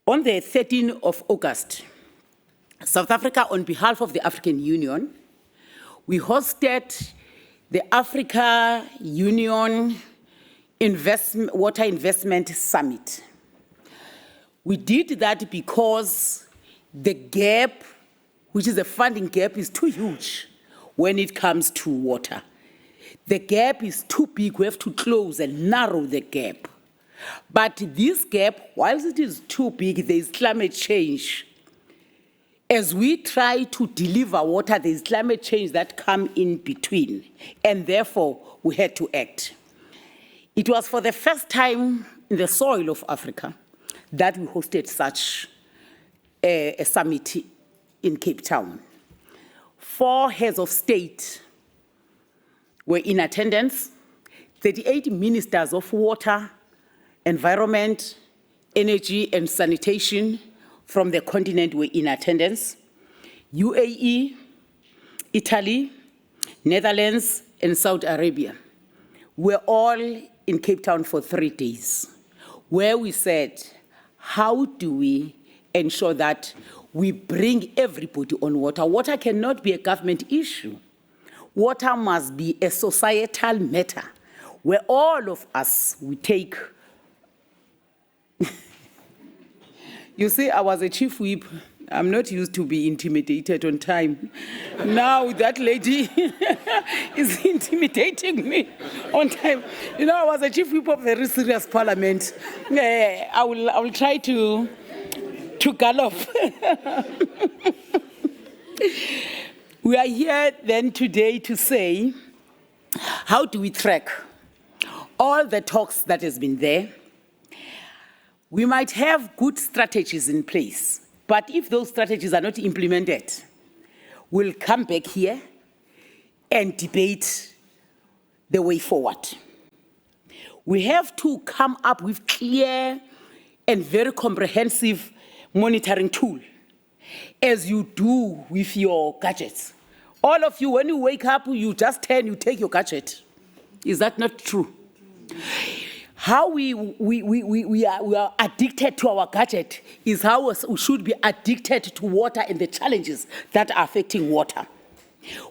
On the 13th of August, South Africa, on behalf of the African Union, we hosted the Africa Union Water Investment Summit. We did that because the gap, which is the funding gap, is too huge when it comes to water. The gap is too big. We have to close and narrow the gap. But this gap, whilst it is too big, there is climate change. As we try to deliver water, there is climate change that comes in between, and therefore we had to act. It was for the first time in the soil of Africa that we hosted such a summit in Cape Town. 4 heads of state were in attendance, 38 ministers of water, environment, energy, and sanitation from the continent were in attendance. UAE, Italy, Netherlands, and Saudi Arabia were all in Cape Town for 3 days, where we said, how do we ensure that we bring everybody on water? Water cannot be a government issue. Water must be a societal matter, where all of us, we take. You see, I was a chief whip. I'm not used to be intimidated on time. Now that lady is intimidating me on time. You know, I was a chief whip of a very serious parliament. I will try to gallop. We are here then today to say, how do we track all the talks that has been there? We might have good strategies in place, but if those strategies are not implemented, we'll come back here and debate the way forward. We have to come up with clear and very comprehensive monitoring tool, as you do with your gadgets. All of you, when you wake up, you just turn, you take your gadget. Is that not true? How we are addicted to our gadget is how we should be addicted to water and the challenges that are affecting water.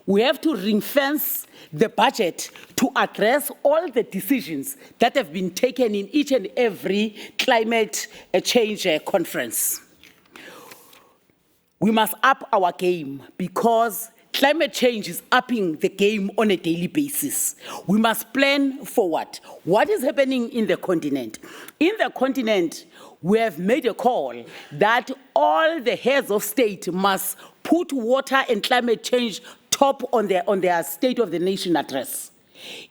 We have to ring-fence the budget to address all the decisions that have been taken in each and every climate change conference. We must up our game because climate change is upping the game on a daily basis. We must plan forward. What is happening in the continent? In the continent, we have made a call that all the heads of state must put water and climate change top on their State of the Nation address.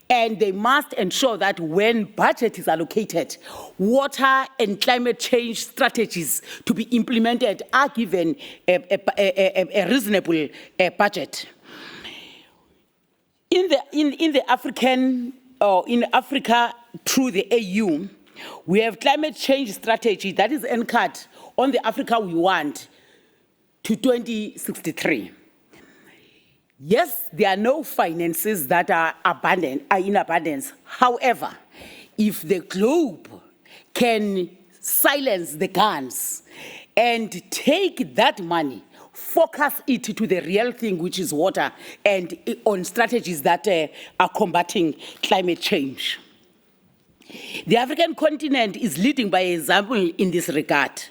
And they must ensure that when budget is allocated, water and climate change strategies to be implemented are given a reasonable budget. In Africa, through the AU, we have climate change strategy that is anchored on the Africa we want to 2063. Yes, there are no finances that are in abundance. However, if the globe can silence the guns and take that money, focus it to the real thing, which is water, and on strategies that are combating climate change. The African continent is leading by example in this regard.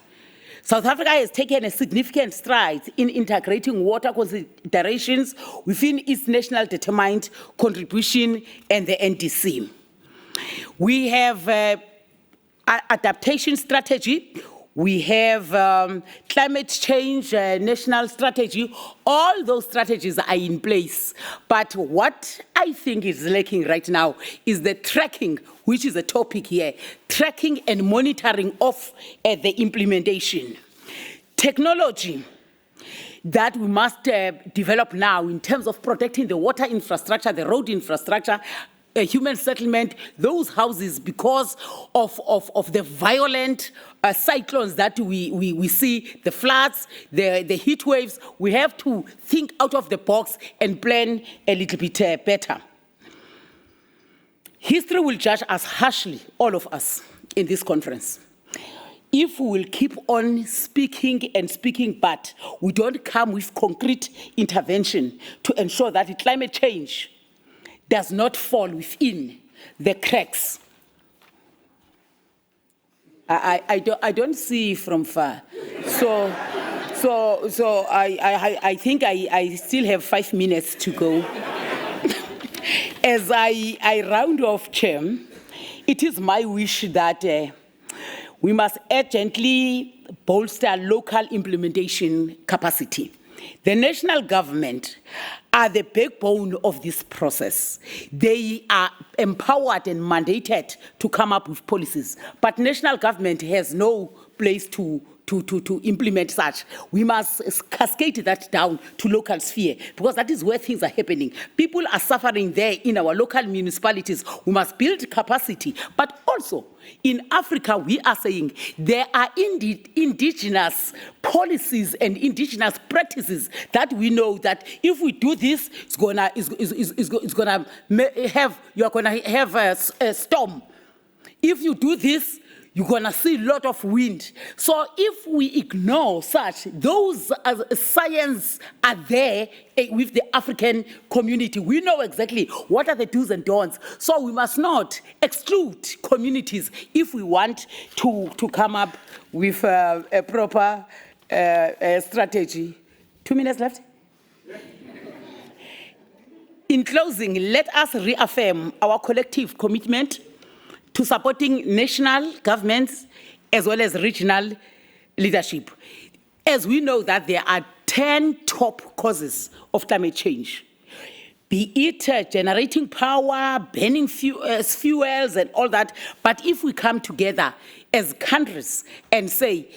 South Africa has taken a significant strides in integrating water considerations within its national determined contribution and the NDC. We have adaptation strategy. We have climate change national strategy. All those strategies are in place. But what I think is lacking right now is the tracking, which is a topic here, tracking and monitoring of the implementation. Technology that we must develop now in terms of protecting the water infrastructure, the road infrastructure, human settlement, those houses, because of the violent cyclones that we see, the floods, the heat waves. We have to think out of the box and plan a little bit better. History will judge us harshly, all of us, in this conference. If we will keep on speaking and speaking, but we don't come with concrete intervention to ensure that climate change does not fall within the cracks. I don't see from far. So I think I still have 5 minutes to go. As I round off, Chair, it is my wish that we must urgently bolster local implementation capacity. The national government are the backbone of this process. They are empowered and mandated to come up with policies, but national government has no place to implement such. We must cascade that down to local sphere, because that is where things are happening. People are suffering there in our local municipalities. We must build capacity, but also in Africa, we are saying there are indigenous policies and indigenous practices that we know that if we do this, you're gonna have a storm. If you do this, you're going to see a lot of wind. So if we ignore such, those science are there with the African community. We know exactly what are the do's and don'ts. So we must not exclude communities if we want to come up with a proper strategy. 2 minutes left. In closing, let us reaffirm our collective commitment to supporting national governments as well as regional leadership. As we know that there are 10 top causes of climate change, be it generating power, burning fuels and all that, but if we come together as countries and say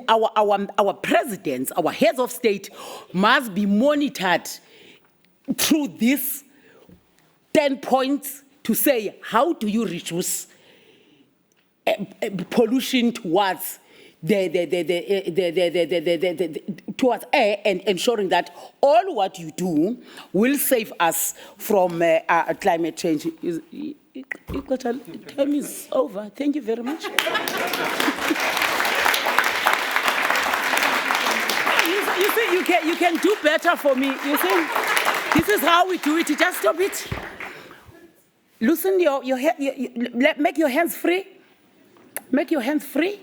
our presidents, our heads of state must be monitored through these 10 points to say, how do you reduce pollution towards towards air, and ensuring that all what you do will save us from climate change. Time is over. Thank you very much. You see, you can do better for me. You see, this is how we do it. Just stop it. Loosen make your hands free. Make your hands free.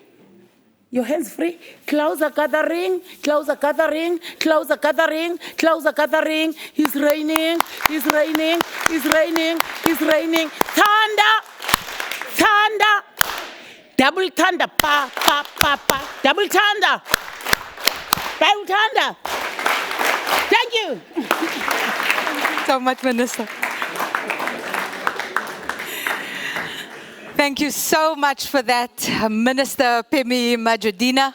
Your hands free. Clouds are gathering. Clouds are gathering. Clouds are gathering. Clouds are gathering. It's raining. It's raining. It's raining. It's raining. Thunder. Thunder. Double thunder. Pa, pa, pa, pa. Double thunder. Double thunder. Thank you. So much, Minister. Thank you so much for that, Minister Phemi Majidina,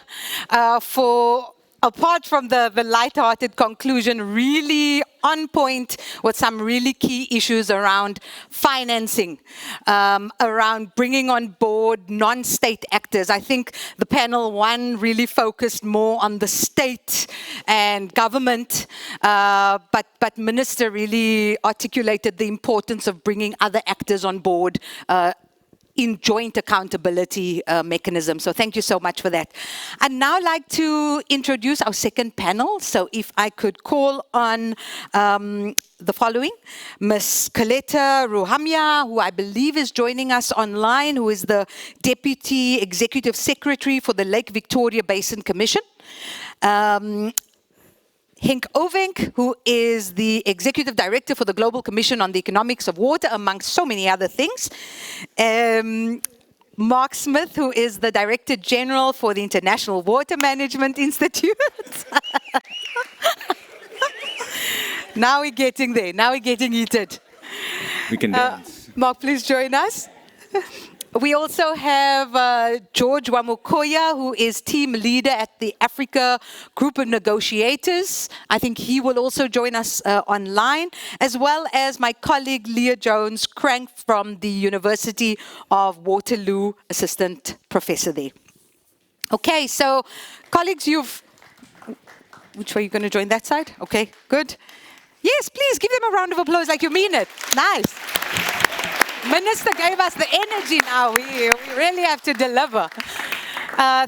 for, apart from the light-hearted conclusion, really on point with some really key issues around financing, around bringing on board non-state actors. I think the panel one really focused more on the state and government, but Minister really articulated the importance of bringing other actors on board, in joint accountability mechanism. So thank you so much for that. I'd now like to introduce our second panel. So if I could call on the following, Ms. Coletta Ruhamya, who I believe is joining us online, who is the Deputy Executive Secretary for the Lake Victoria Basin Commission. Henk Ovink, who is the Executive Director for the Global Commission on the Economics of Water, amongst so many other things. Mark Smith, who is the Director General for the International Water Management Institute. Now we're getting there. Now we're getting heated. We can dance. Mark, please join us. We also have George Wamukoya, who is team leader at the Africa Group of Negotiators. I think he will also join us online, as well as my colleague Leah Jones-Crank from the University of Waterloo, assistant professor there. Okay, so colleagues, which way are you going to join, that side? Okay, good. Yes, please give them a round of applause like you mean it. Nice. Minister gave us the energy now. We really have to deliver.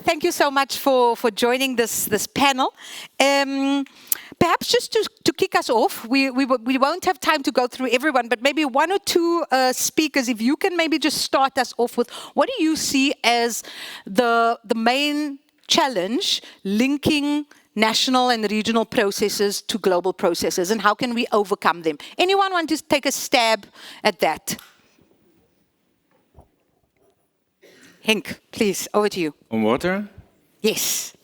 Thank you so much for joining this panel. Perhaps just to kick us off, we won't have time to go through everyone, but maybe one or two speakers, if you can maybe just start us off with, what do you see as the main challenge linking national and regional processes to global processes, and how can we overcome them? Anyone want to take a stab at that? Henk, please, over to you. On water? Yes.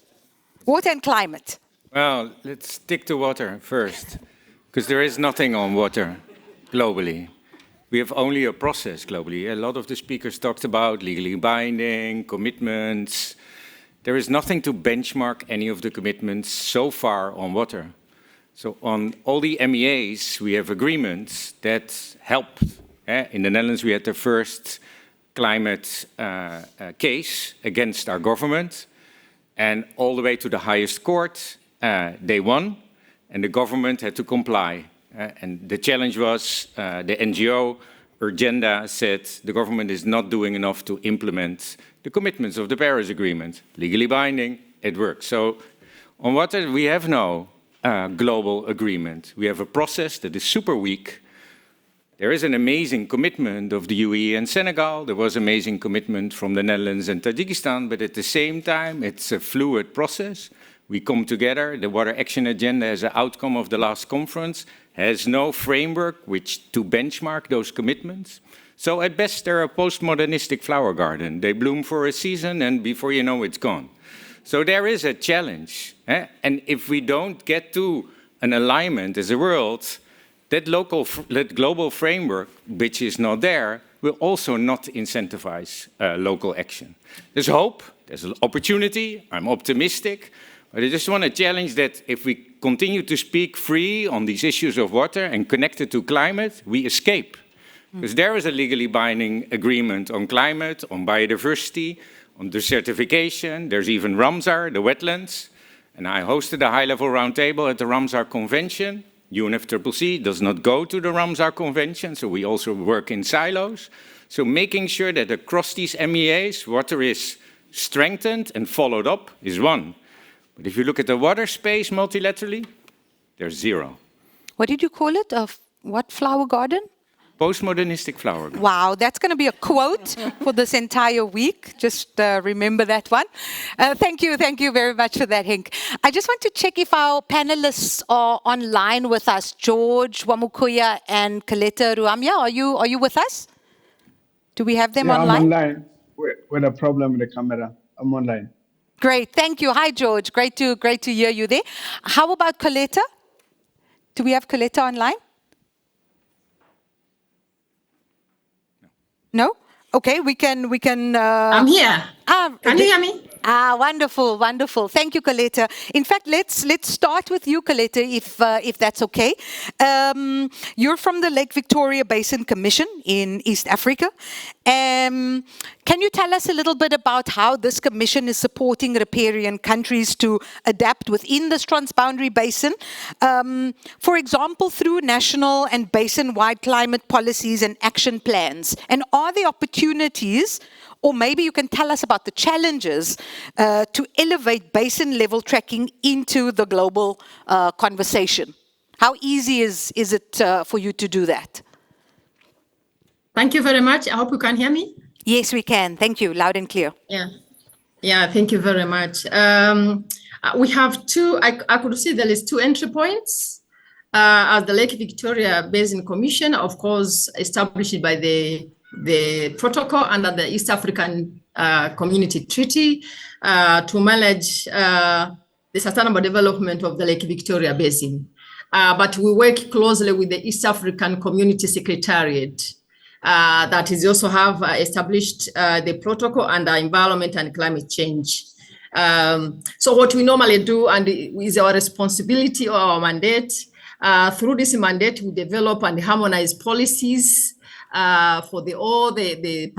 Water and climate. Well, let's stick to water first, because there is nothing on water globally. We have only a process globally. A lot of the speakers talked about legally binding, commitments. There is nothing to benchmark any of the commitments so far on water. So on all the MEAs, we have agreements that help. In the Netherlands, we had the first climate case against our government, and all the way to the highest court, they won, and the government had to comply. And the challenge was the NGO Urgenda said the government is not doing enough to implement the commitments of the Paris Agreement. Legally binding, it works. So on water, we have no global agreement. We have a process that is super weak. There is an amazing commitment of the UAE and Senegal. There was amazing commitment from the Netherlands and Tajikistan, but at the same time, it's a fluid process. We come together. The Water Action Agenda, as an outcome of the last conference, has no framework which to benchmark those commitments. So at best, they're a postmodernistic flower garden. They bloom for a season, and before you know, it's gone. So there is a challenge. And if we don't get to an alignment as a world, that global framework, which is not there, will also not incentivize local action. There's hope, there's an opportunity, I'm optimistic, but I just want to challenge that if we continue to speak free on these issues of water and connect it to climate, we escape. Because there is a legally binding agreement on climate, on biodiversity, on desertification, there's even Ramsar, the wetlands, and I hosted a high-level roundtable at the Ramsar Convention. UNFCCC does not go to the Ramsar Convention, so we also work in silos. So making sure that across these MEAs, water is strengthened and followed up is one. But if you look at the water space multilaterally, there's zero. What did you call it? What flower garden? Postmodernistic flower garden. Wow, that's going to be a quote for this entire week. Just remember that one. Thank you very much for that, Henk. I just want to check if our panelists are online with us. George Wamukoya and Coletta Ruhamya, are you with us? Do we have them online? I'm online with a problem with the camera. I'm online. Great, thank you. Hi, George. Great to hear you there. How about Coletta? Do we have Coletta online? No? Okay, we can. I'm here. Can you hear me? Wonderful. Thank you, Coletta. In fact, let's start with you, Coletta, if that's okay. You're from the Lake Victoria Basin Commission in East Africa. Can can you tell us a little bit about how this commission is supporting riparian countries to adapt within this transboundary basin? For example, through national and basin-wide climate policies and action plans. And are there opportunities, or maybe you can tell us about the challenges to elevate basin-level tracking into the global conversation? How easy is it for you to do that? Thank you very much. I hope you can hear me. Yes, we can. Thank you. Loud and clear. Yeah, thank you very much. We have two, I could see there is two entry points. As the Lake Victoria Basin Commission, of course, established by the protocol under the East African Community Treaty to manage the sustainable development of the Lake Victoria Basin. But we work closely with the East African Community Secretariat that is also have established the protocol under environment and climate change. So what we normally do, and is our responsibility or our mandate, through this mandate, we develop and harmonize policies for all the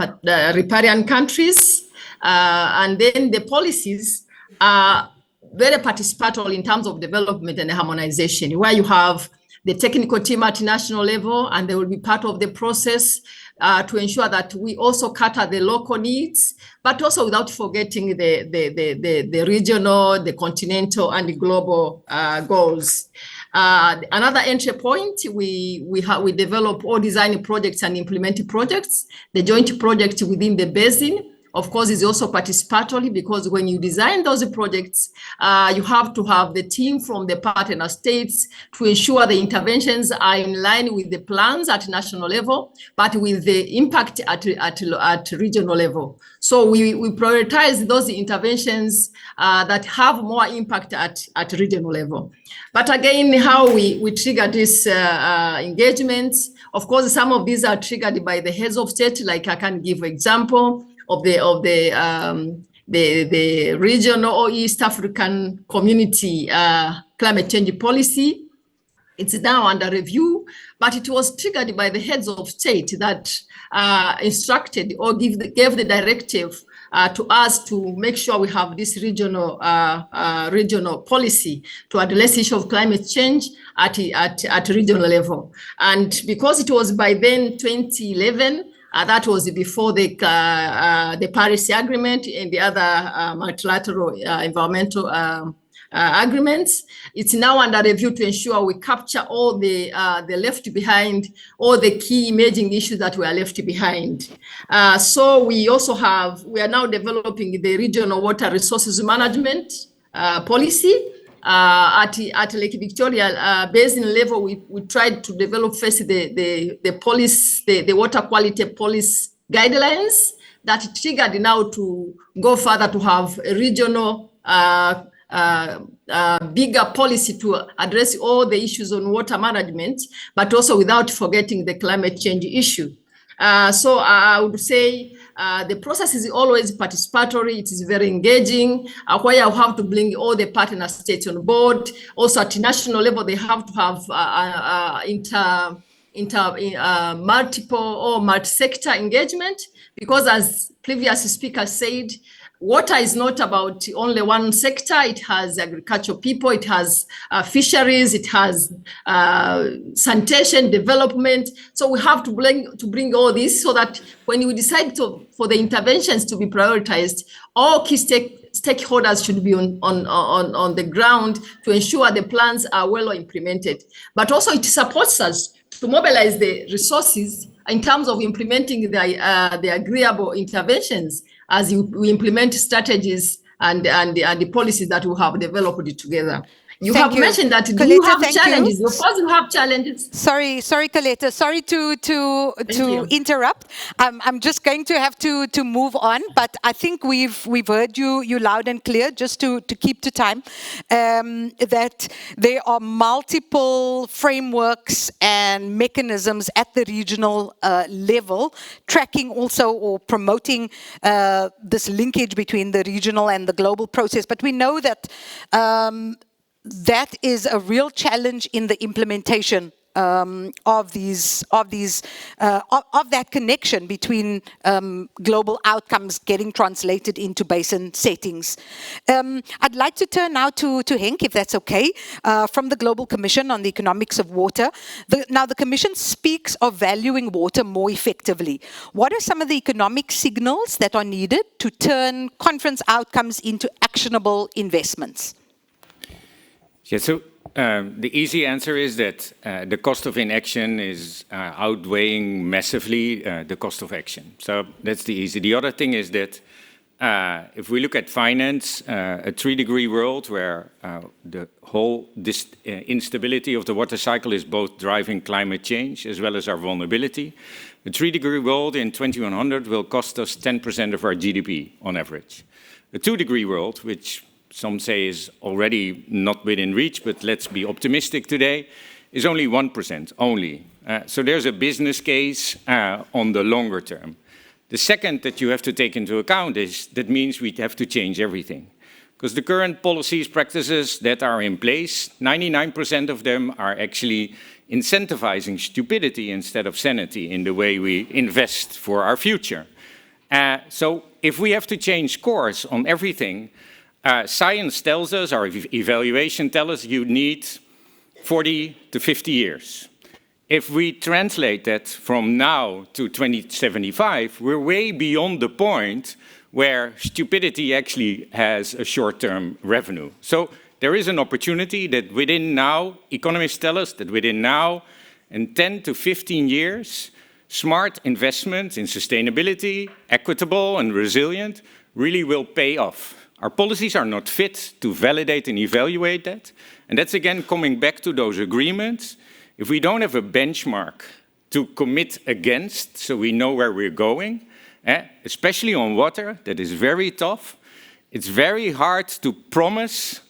riparian countries. And then the policies are very participatory in terms of development and harmonization, where you have the technical team at national level, and they will be part of the process to ensure that we also cater the local needs, but also without forgetting the regional, the continental, and the global goals. Another entry point, we develop or design projects and implement projects. The joint project within the basin, of course, is also participatory, because when you design those projects, you have to have the team from the partner states to ensure the interventions are in line with the plans at national level, but with the impact at regional level. So we prioritize those interventions that have more impact at regional level. But again, how we trigger these engagements, of course, some of these are triggered by the heads of state. Like I can give example of the regional or East African Community climate change policy. It's now under review, but it was triggered by the heads of state that instructed or gave the directive to us to make sure we have this regional policy to address the issue of climate change at regional level. And because it was by then 2011, that was before the Paris Agreement and the other multilateral environmental agreements. It's now under review to ensure we capture all the left behind, all the key emerging issues that were left behind. So we are now developing the regional water resources management policy. At Lake Victoria Basin level, we tried to develop first the water quality policy guidelines that triggered now to go further to have a regional bigger policy to address all the issues on water management, but also without forgetting the climate change issue. So I would say the process is always participatory. It is very engaging, where you have to bring all the partner states on board. Also at national level, they have to have multiple or multi-sector engagement, because as previous speakers said, water is not about only one sector. It has agricultural people, it has fisheries, it has sanitation, development. So we have to bring all this so that when we decide for the interventions to be prioritized, all key stakeholders should be on the ground to ensure the plans are well implemented. But also it supports us to mobilize the resources in terms of implementing the agreeable interventions as we implement strategies and the policies that we have developed together. You have mentioned that you have challenges. Of course, you have challenges. Sorry, Coletta. Sorry to interrupt. I'm just going to have to move on, but I think we've heard you loud and clear. Just to keep to time, that there are multiple frameworks and mechanisms at the regional level, tracking also or promoting this linkage between the regional and the global process. But we know that that is a real challenge in the implementation of that connection between global outcomes getting translated into basin settings. I'd like to turn now to Henk, if that's okay, from the Global Commission on the Economics of Water. Now, the Commission speaks of valuing water more effectively. What are some of the economic signals that are needed to turn conference outcomes into actionable investments? Yeah, so the easy answer is that the cost of inaction is outweighing massively the cost of action. So that's the easy. The other thing is that if we look at finance, a 3-degree world where the whole instability of the water cycle is both driving climate change as well as our vulnerability, a 3-degree world in 2100 will cost us 10% of our GDP on average. A 2-degree world, which some say is already not within reach, but let's be optimistic today, is only 1% only. So there's a business case on the longer term. The second that you have to take into account is that means we have to change everything. Because the current policies, practices that are in place, 99% of them are actually incentivizing stupidity instead of sanity in the way we invest for our future. So if we have to change course on everything, science tells us, our evaluation tells us, you need 40 to 50 years. If we translate that from now to 2075, we're way beyond the point where stupidity actually has a short-term revenue. So there is an opportunity that within now, economists tell us that within now and 10 to 15 years, smart investment in sustainability, equitable and resilient, really will pay off. Our policies are not fit to validate and evaluate that. And that's again coming back to those agreements. If we don't have a benchmark to commit against, so we know where we're going, especially on water, that is very tough. It's very hard to promise,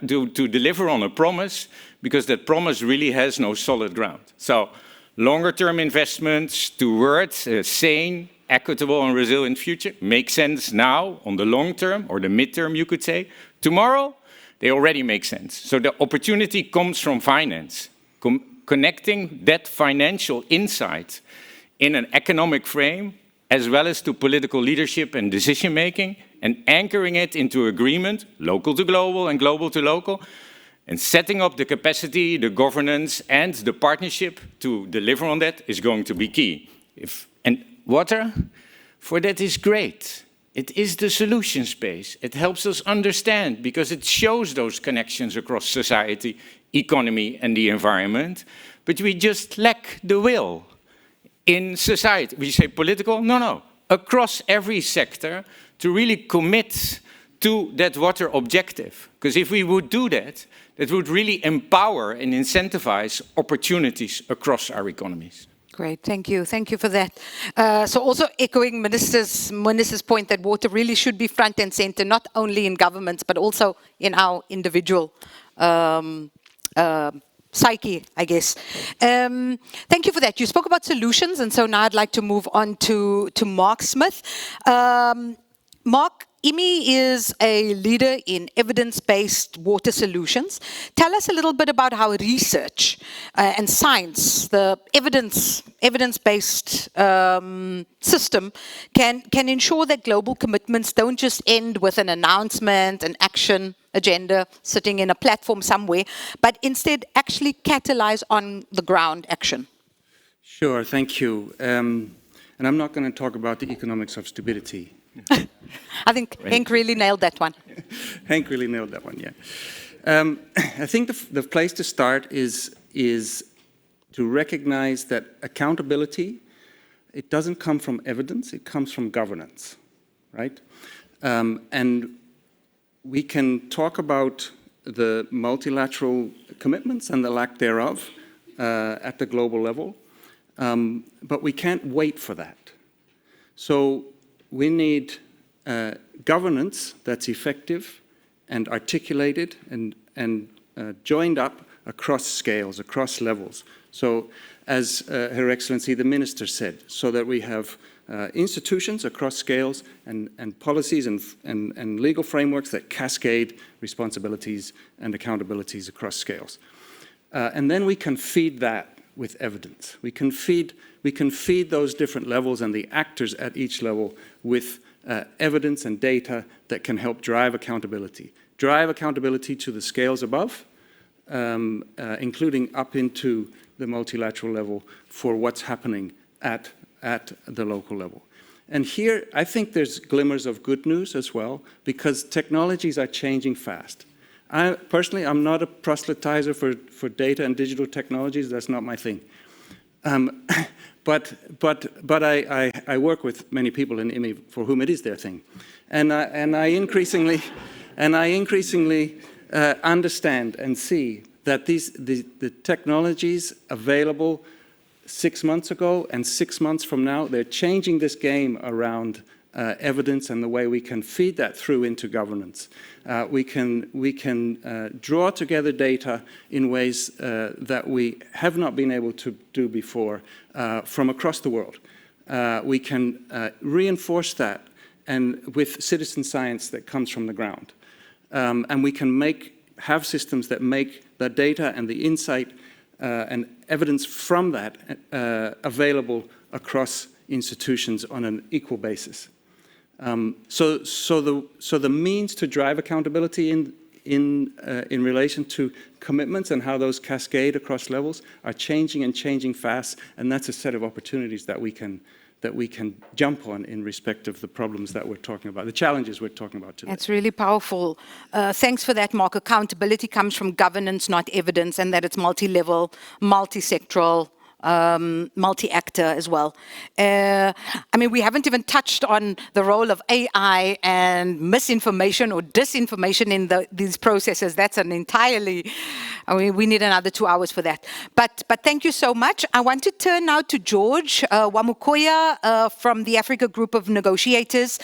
to deliver on a promise, because that promise really has no solid ground. So longer-term investments towards a sane, equitable and resilient future make sense now on the long term, or the midterm, you could say. Tomorrow, they already make sense. So the opportunity comes from finance, connecting that financial insight in an economic frame, as well as to political leadership and decision-making, and anchoring it into agreement, local to global and global to local, and setting up the capacity, the governance, and the partnership to deliver on that is going to be key. And water, for that is great. It is the solution space. It helps us understand because it shows those connections across society, economy, and the environment. But we just lack the will in society. We say political? No. Across every sector to really commit to that water objective. Because if we would do that, that would really empower and incentivize opportunities across our economies. Great, thank you. Thank you for that. So also echoing Minister's point that water really should be front and center, not only in governments, but also in our individual psyche, I guess. Thank you for that. You spoke about solutions, and so now I'd like to move on to Mark Smith. Mark, IMI is a leader in evidence-based water solutions. Tell us a little bit about how research and science, the evidence-based system, can ensure that global commitments don't just end with an announcement, an action agenda sitting in a platform somewhere, but instead actually catalyze on the ground action. Sure, thank you. And I'm not going to talk about the economics of stability. I think Henk really nailed that one. Henk really nailed that one, yeah. I think the place to start is to recognize that accountability, it doesn't come from evidence, it comes from governance, right? And we can talk about the multilateral commitments and the lack thereof at the global level, but we can't wait for that. So we need governance that's effective and articulated and joined up across scales, across levels. So as Her Excellency the Minister said, so that we have institutions across scales and policies and legal frameworks that cascade responsibilities and accountabilities across scales. And then we can feed that with evidence. We can feed those different levels and the actors at each level with evidence and data that can help drive accountability. Drive accountability to the scales above, including up into the multilateral level for what's happening at the local level. And here, I think there's glimmers of good news as well, because technologies are changing fast. Personally, I'm not a proselytizer for data and digital technologies. That's not my thing. But I work with many people in IMI for whom it is their thing. And I increasingly understand and see that the technologies available 6 months ago and 6 months from now, they're changing this game around evidence and the way we can feed that through into governance. We can draw together data in ways that we have not been able to do before from across the world. We can reinforce that and with citizen science that comes from the ground. And we can have systems that make the data and the insight and evidence from that available across institutions on an equal basis. So the means to drive accountability in relation to commitments and how those cascade across levels are changing and changing fast, and that's a set of opportunities that we can jump on in respect of the problems that we're talking about, the challenges we're talking about today. That's really powerful. Thanks for that, Mark. Accountability comes from governance, not evidence, and that it's multi-level, multi-sectoral, multi-actor as well. I mean, we haven't even touched on the role of AI and misinformation or disinformation in these processes. That's an entirely, I mean, we need another 2 hours for that. But thank you so much. I want to turn now to George Wamukoya from the Africa Group of Negotiators.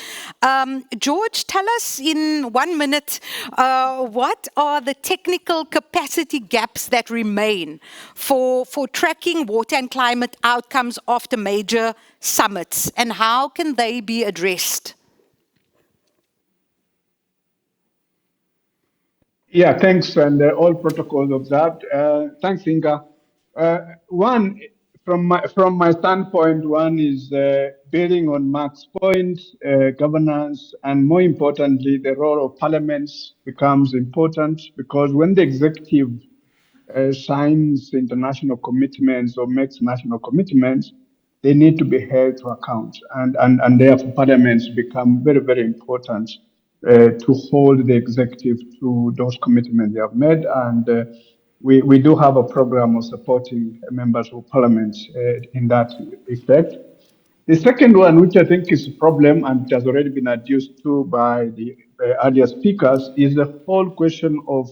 George, tell us in 1 minute, what are the technical capacity gaps that remain for tracking water and climate outcomes after major summits, and how can they be addressed? Yeah, thanks, and all protocols observed. Thanks, Inga. One, from my standpoint, one is building on Mark's point, governance, and more importantly, the role of parliaments becomes important, because when the executive signs international commitments or makes national commitments, they need to be held to account. And therefore, parliaments become very, very important to hold the executive to those commitments they have made. And we do have a program of supporting members of parliament in that effect. The second one, which I think is a problem and it has already been adduced to by the earlier speakers, is the whole question of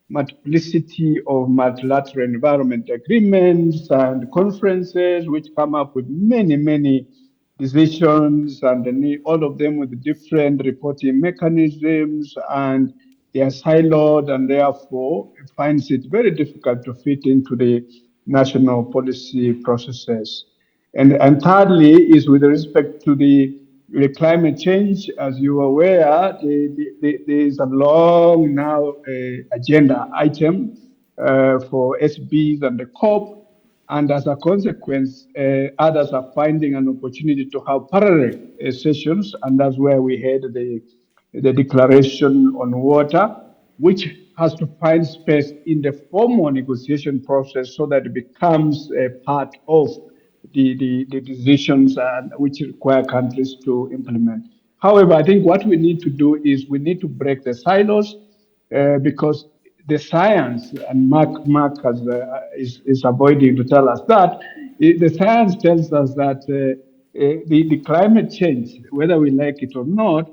multiplicity of multilateral environment agreements and conferences, which come up with many, many decisions, and all of them with different reporting mechanisms, and they are siloed, and therefore it finds it very difficult to fit into the national policy processes. And thirdly is with respect to the climate change. As you are aware, there is a long now agenda item for SBs and the COP, and as a consequence, others are finding an opportunity to have parallel sessions, and that's where we had the declaration on water, which has to find space in the formal negotiation process so that it becomes a part of the decisions which require countries to implement. However, I think what we need to do is we need to break the silos because the science, and Mark is avoiding to tell us that, the science tells us that the climate change, whether we like it or not,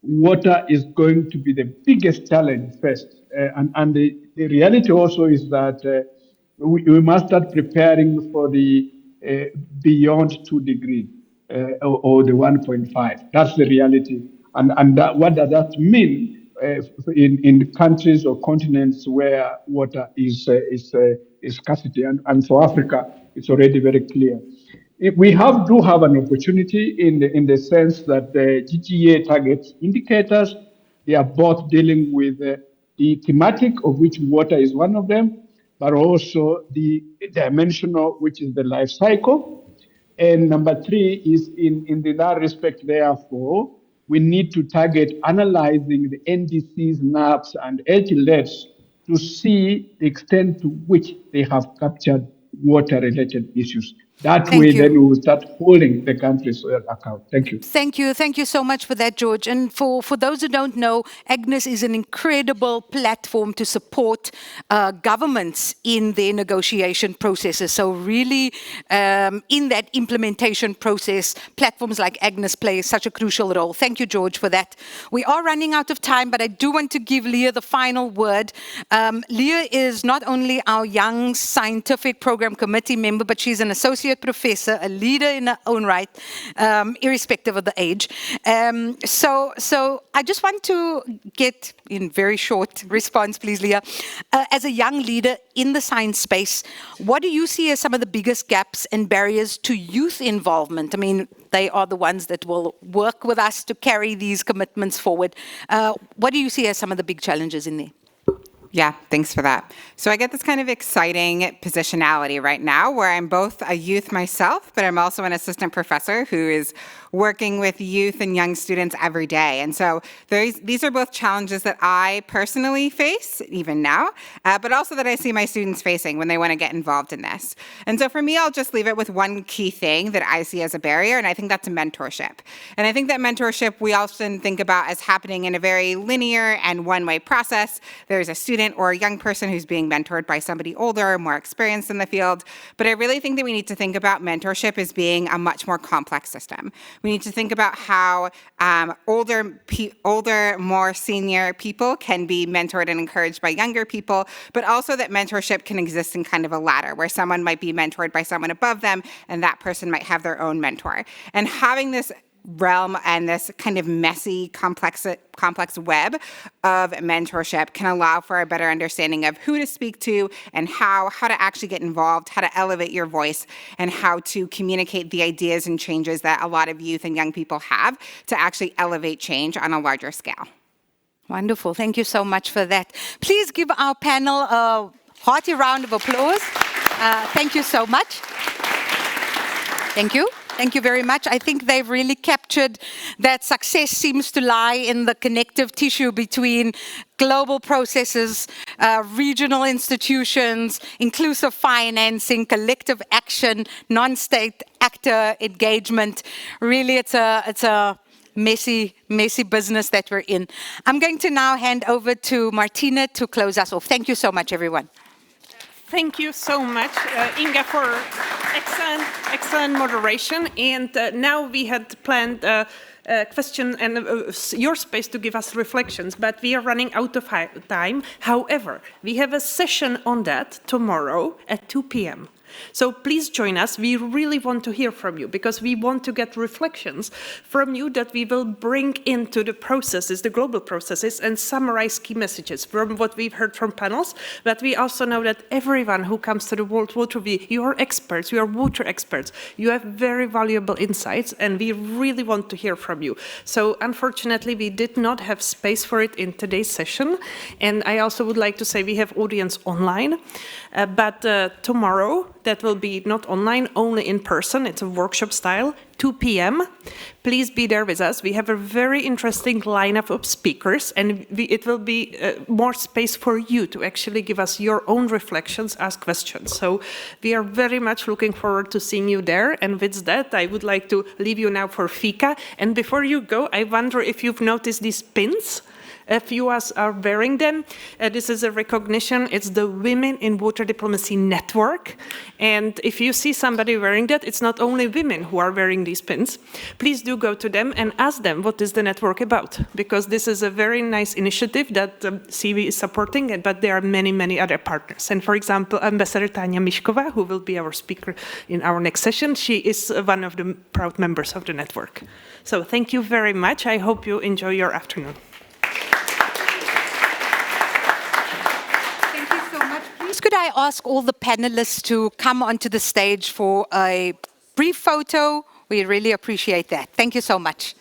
water is going to be the biggest challenge first. And the reality also is that we must start preparing for the beyond 2 degrees or the 1.5. That's the reality. And what does that mean in countries or continents where water is scarcity? And for Africa, it's already very clear. We do have an opportunity in the sense that the GGA targets indicators, they are both dealing with the thematic of which water is one of them, but also the dimensional, which is the life cycle. And number three is in that respect, therefore, we need to target analyzing the NDCs, NAPs, and HLFs to see the extent to which they have captured water-related issues. That way, then we will start holding the country's account. Thank you. Thank you so much for that, George. And for those who don't know, Agnes is an incredible platform to support governments in their negotiation processes. So really, in that implementation process, platforms like Agnes play such a crucial role. Thank you, George, for that. We are running out of time, but I do want to give Leah the final word. Leah is not only our young scientific program committee member, but she's an associate professor, a leader in her own right, irrespective of the age. So I just want to get in very short response, please, Leah. As a young leader in the science space, what do you see as some of the biggest gaps and barriers to youth involvement? I mean, they are the ones that will work with us to carry these commitments forward. What do you see as some of the big challenges in there? Yeah, thanks for that. So I get this kind of exciting positionality right now where I'm both a youth myself, but I'm also an assistant professor who is working with youth and young students every day. And so these are both challenges that I personally face, even now, but also that I see my students facing when they want to get involved in this. And so for me, I'll just leave it with one key thing that I see as a barrier, and I think that's mentorship. And I think that mentorship we often think about as happening in a very linear and one-way process. There's a student or a young person who's being mentored by somebody older, more experienced in the field. But I really think that we need to think about mentorship as being a much more complex system. We need to think about how older, more senior people can be mentored and encouraged by younger people, but also that mentorship can exist in kind of a ladder where someone might be mentored by someone above them and that person might have their own mentor. And having this realm and this kind of messy, complex web of mentorship can allow for a better understanding of who to speak to and how to actually get involved, how to elevate your voice, and how to communicate the ideas and changes that a lot of youth and young people have to actually elevate change on a larger scale. Wonderful. Thank you so much for that. Please give our panel a hearty round of applause. Thank you so much. Thank you. Thank you very much. I think they've really captured that success seems to lie in the connective tissue between global processes, regional institutions, inclusive financing, collective action, non-state actor engagement. Really, it's a messy business that we're in. I'm going to now hand over to Martina to close us off. Thank you so much, everyone. Thank you so much, Inga, for excellent moderation. And now we had planned a question and your space to give us reflections, but we are running out of time. However, we have a session on that tomorrow at 2 p.m. So please join us. We really want to hear from you because we want to get reflections from you that we will bring into the processes, the global processes, and summarize key messages from what we've heard from panels. But we also know that everyone who comes to the World Water Week, you are experts, you are water experts. You have very valuable insights, and we really want to hear from you. So unfortunately, we did not have space for it in today's session. And I also would like to say we have audience online, but tomorrow, that will be not online, only in person. It's a workshop style, 2 p.m. Please be there with us. We have a very interesting lineup of speakers, and it will be more space for you to actually give us your own reflections, ask questions. So we are very much looking forward to seeing you there. And with that, I would like to leave you now for fika. And before you go, I wonder if you've noticed these pins. A few of us are wearing them. This is a recognition. It's the Women in Water Diplomacy Network. And if you see somebody wearing that, it's not only women who are wearing these pins. Please do go to them and ask them what is the network about, because this is a very nice initiative that SIWI is supporting, but there are many, many other partners. And for example, Ambassador Tanya Mishkova, who will be our speaker in our next session, she is one of the proud members of the network. So thank you very much. I hope you enjoy your afternoon. Could I ask all the panelists to come onto the stage for a brief photo? We really appreciate that. Thank you so much.